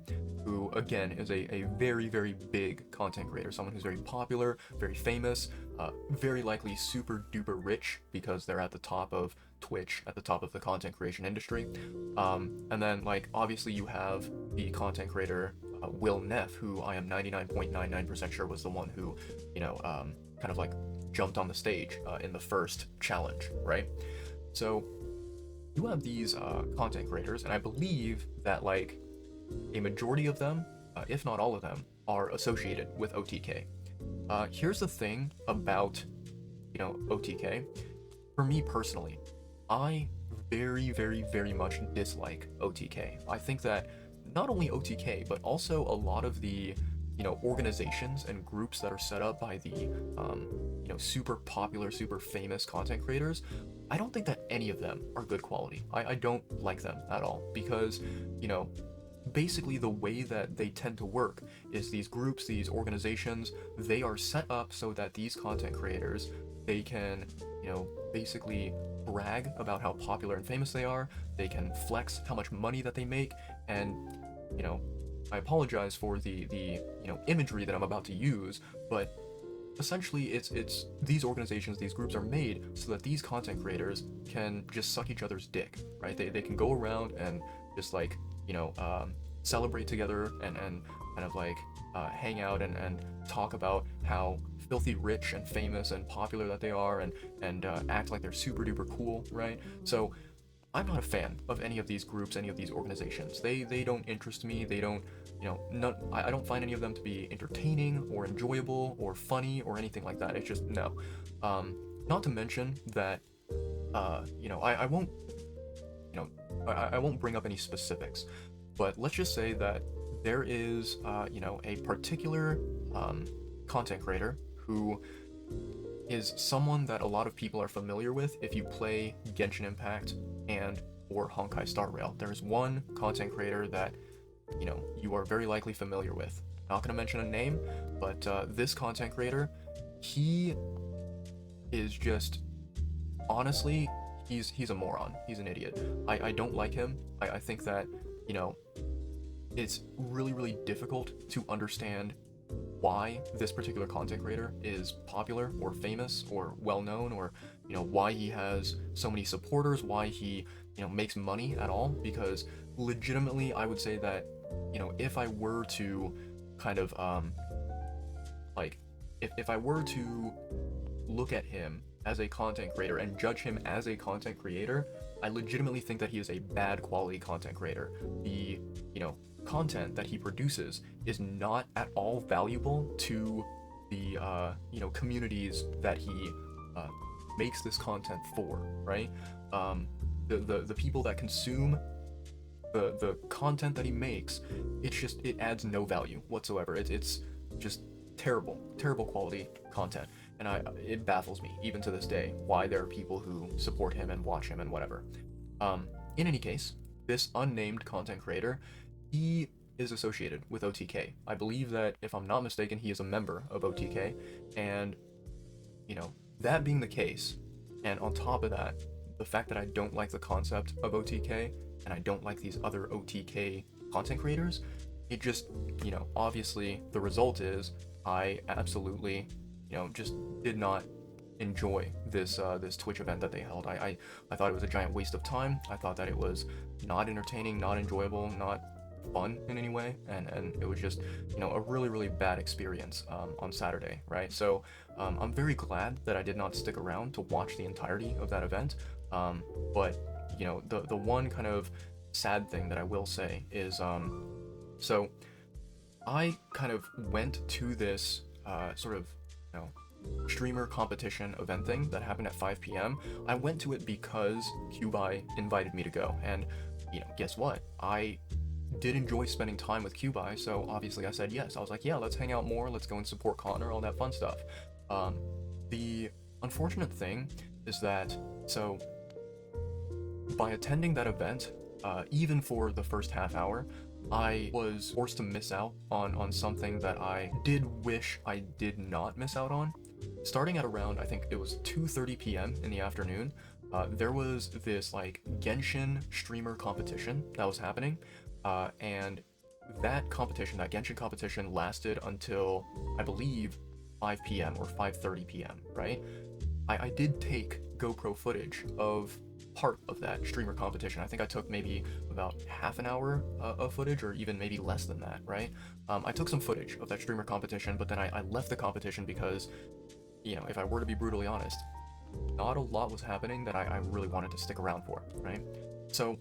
who again is a very, very big content creator, someone who's very popular, very famous, very likely super duper rich because they're at the top of Twitch, at the top of the content creation industry. And then like obviously you have the content creator Will Neff, who I am 99.99% sure was the one who, kind of like jumped on the stage in the first challenge, right? So you have these content creators, and I believe that like a majority of them, if not all of them, are associated with OTK. Here's the thing about, OTK. For me personally, I very, very, very much dislike OTK. I think that not only OTK, but also a lot of the, organizations and groups that are set up by the, super popular, super famous content creators, I don't think that any of them are good quality. I don't like them at all because, basically the way that they tend to work is these groups, these organizations, they are set up so that these content creators, they can, basically brag about how popular and famous they are, they can flex how much money that they make, and, I apologize for the imagery that I'm about to use, but essentially it's these organizations, these groups are made so that these content creators can just suck each other's dick, right? They can go around and just like, celebrate together and kind of like hang out and talk about how filthy rich and famous and popular that they are, and act like they're super duper cool, right? So I'm not a fan of any of these groups, any of these organizations. They don't interest me. They don't, I don't find any of them to be entertaining or enjoyable or funny or anything like that. It's just no. Not to mention that, I won't, I won't bring up any specifics, but let's just say that there is, a particular content creator who is someone that a lot of people are familiar with if you play Genshin Impact and or Honkai Star Rail. There's one content creator that, you are very likely familiar with. Not gonna mention a name, but this content creator, he is just, honestly, he's a moron. He's an idiot. I don't like him. I think that, it's really, really difficult to understand why this particular content creator is popular or famous or well-known, or, why he has so many supporters, why he, makes money at all, because legitimately I would say that, if I were to kind of, like, if I were to look at him as a content creator and judge him as a content creator, I legitimately think that he is a bad quality content creator. The, content that he produces is not at all valuable to the, communities that he makes this content for, right? The people that consume the content that he makes, it adds no value whatsoever. It's just terrible quality content, and it baffles me even to this day why there are people who support him and watch him and whatever. In any case, this unnamed content creator, he is associated with OTK. I believe that, if I'm not mistaken, he is a member of OTK, and that being the case, and on top of that, the fact that I don't like the concept of OTK and I don't like these other OTK content creators, it just, obviously the result is I absolutely, just did not enjoy this Twitch event that they held. I thought it was a giant waste of time. I thought that it was not entertaining, not enjoyable, not fun in any way, and it was just, a really, really bad experience on Saturday, right? So I'm very glad that I did not stick around to watch the entirety of that event, but the one kind of sad thing that I will say is, so I kind of went to this sort of streamer competition event thing that happened at 5 p.m. I went to it because Cubi invited me to go, and guess what? I did enjoy spending time with Cubi, so obviously I said yes. I was like, yeah, let's hang out more, let's go and support Connor, all that fun stuff. The unfortunate thing is that, so by attending that event, even for the first half hour, I was forced to miss out on something that I did wish I did not miss out on. Starting at around, I think it was 2:30 p.m. in the afternoon, there was this like Genshin streamer competition that was happening, and that competition, that Genshin competition, lasted until I believe 5 p.m. or 5:30 p.m. Right? I did take GoPro footage of part of that streamer competition. I think I took maybe about half an hour of footage, or even maybe less than that, right? I took some footage of that streamer competition, but then I left the competition because, if I were to be brutally honest, not a lot was happening that I really wanted to stick around for, right? So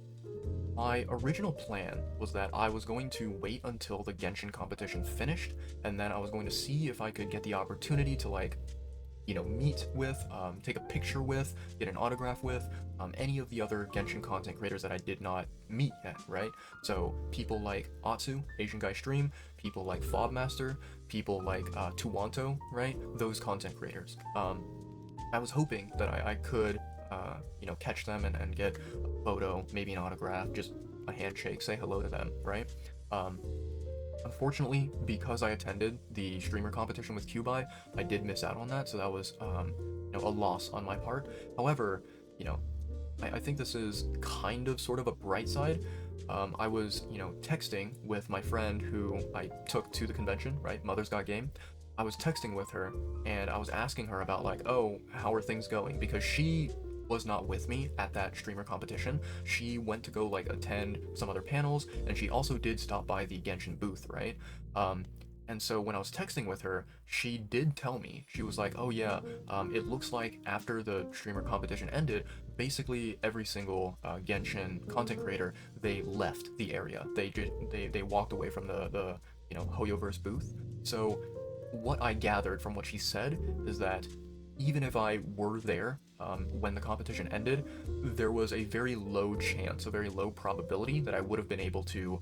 my original plan was that I was going to wait until the Genshin competition finished, and then I was going to see if I could get the opportunity to meet with, take a picture with, get an autograph with, any of the other Genshin content creators that I did not meet yet, right? So people like Atsu, Asian Guy Stream, people like Fobmaster, people like Tuwanto, right? Those content creators. I was hoping that I could, catch them and get a photo, maybe an autograph, just a handshake, say hello to them, right? Unfortunately, because I attended the streamer competition with Cubi, I did miss out on that, so that was, a loss on my part. However, I think this is kind of sort of a bright side. I was, texting with my friend who I took to the convention, right? Mother's Got Game. I was texting with her, and I was asking her about like, oh, how are things going? Because she was not with me at that streamer competition. She went to go like attend some other panels, and she also did stop by the Genshin booth, right? And so when I was texting with her, she did tell me, she was like, oh yeah, it looks like after the streamer competition ended, basically every single Genshin content creator, they left the area. They walked away from the Hoyoverse booth. So what I gathered from what she said is that even if I were there when the competition ended, there was a very low chance, a very low probability that I would have been able to,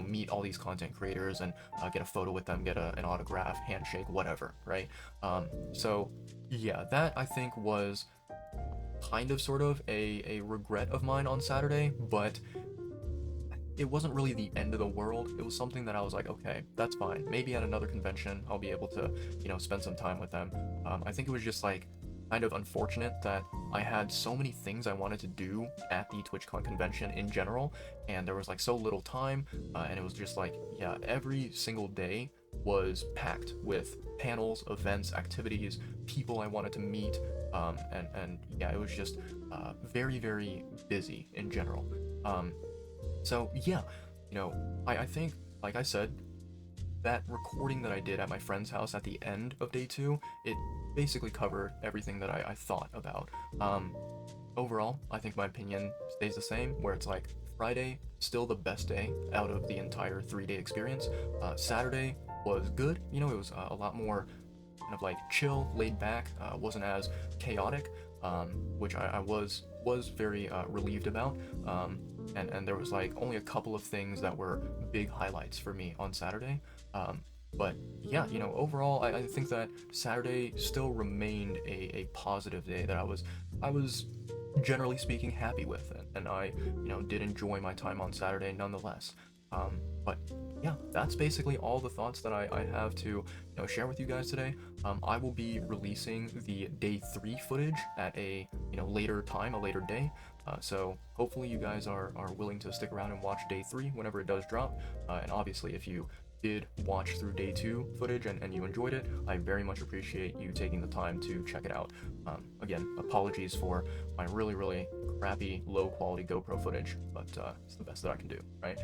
meet all these content creators and get a photo with them, get an autograph, handshake, whatever, right? So yeah, that I think was kind of sort of a regret of mine on Saturday, but it wasn't really the end of the world. It was something that I was like, okay, that's fine. Maybe at another convention, I'll be able to, spend some time with them. I think it was just like kind of unfortunate that I had so many things I wanted to do at the TwitchCon convention in general, and there was like so little time, and it was just like, yeah, every single day was packed with panels, events, activities, people I wanted to meet, and yeah, it was just very, very busy in general. So yeah, I think, like I said, that recording that I did at my friend's house at the end of day 2, it basically covered everything that I thought about. Overall, I think my opinion stays the same, where it's like Friday, still the best day out of the entire 3-day experience. Saturday was good, it was a lot more kind of like chill, laid back, wasn't as chaotic, which I was very relieved about. And there was like only a couple of things that were big highlights for me on Saturday. But yeah, overall, I think that Saturday still remained a positive day that I was generally speaking happy with, and I did enjoy my time on Saturday nonetheless. But yeah, that's basically all the thoughts that I have to share with you guys today. I will be releasing the day 3 footage at a later time, a later day. So hopefully you guys are willing to stick around and watch day 3 whenever it does drop. And obviously, if you did watch through day 2 footage and you enjoyed it, I very much appreciate you taking the time to check it out. Again, apologies for my really, really crappy, low quality GoPro footage, but it's the best that I can do, right?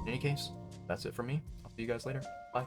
In any case, that's it for me. I'll see you guys later. Bye.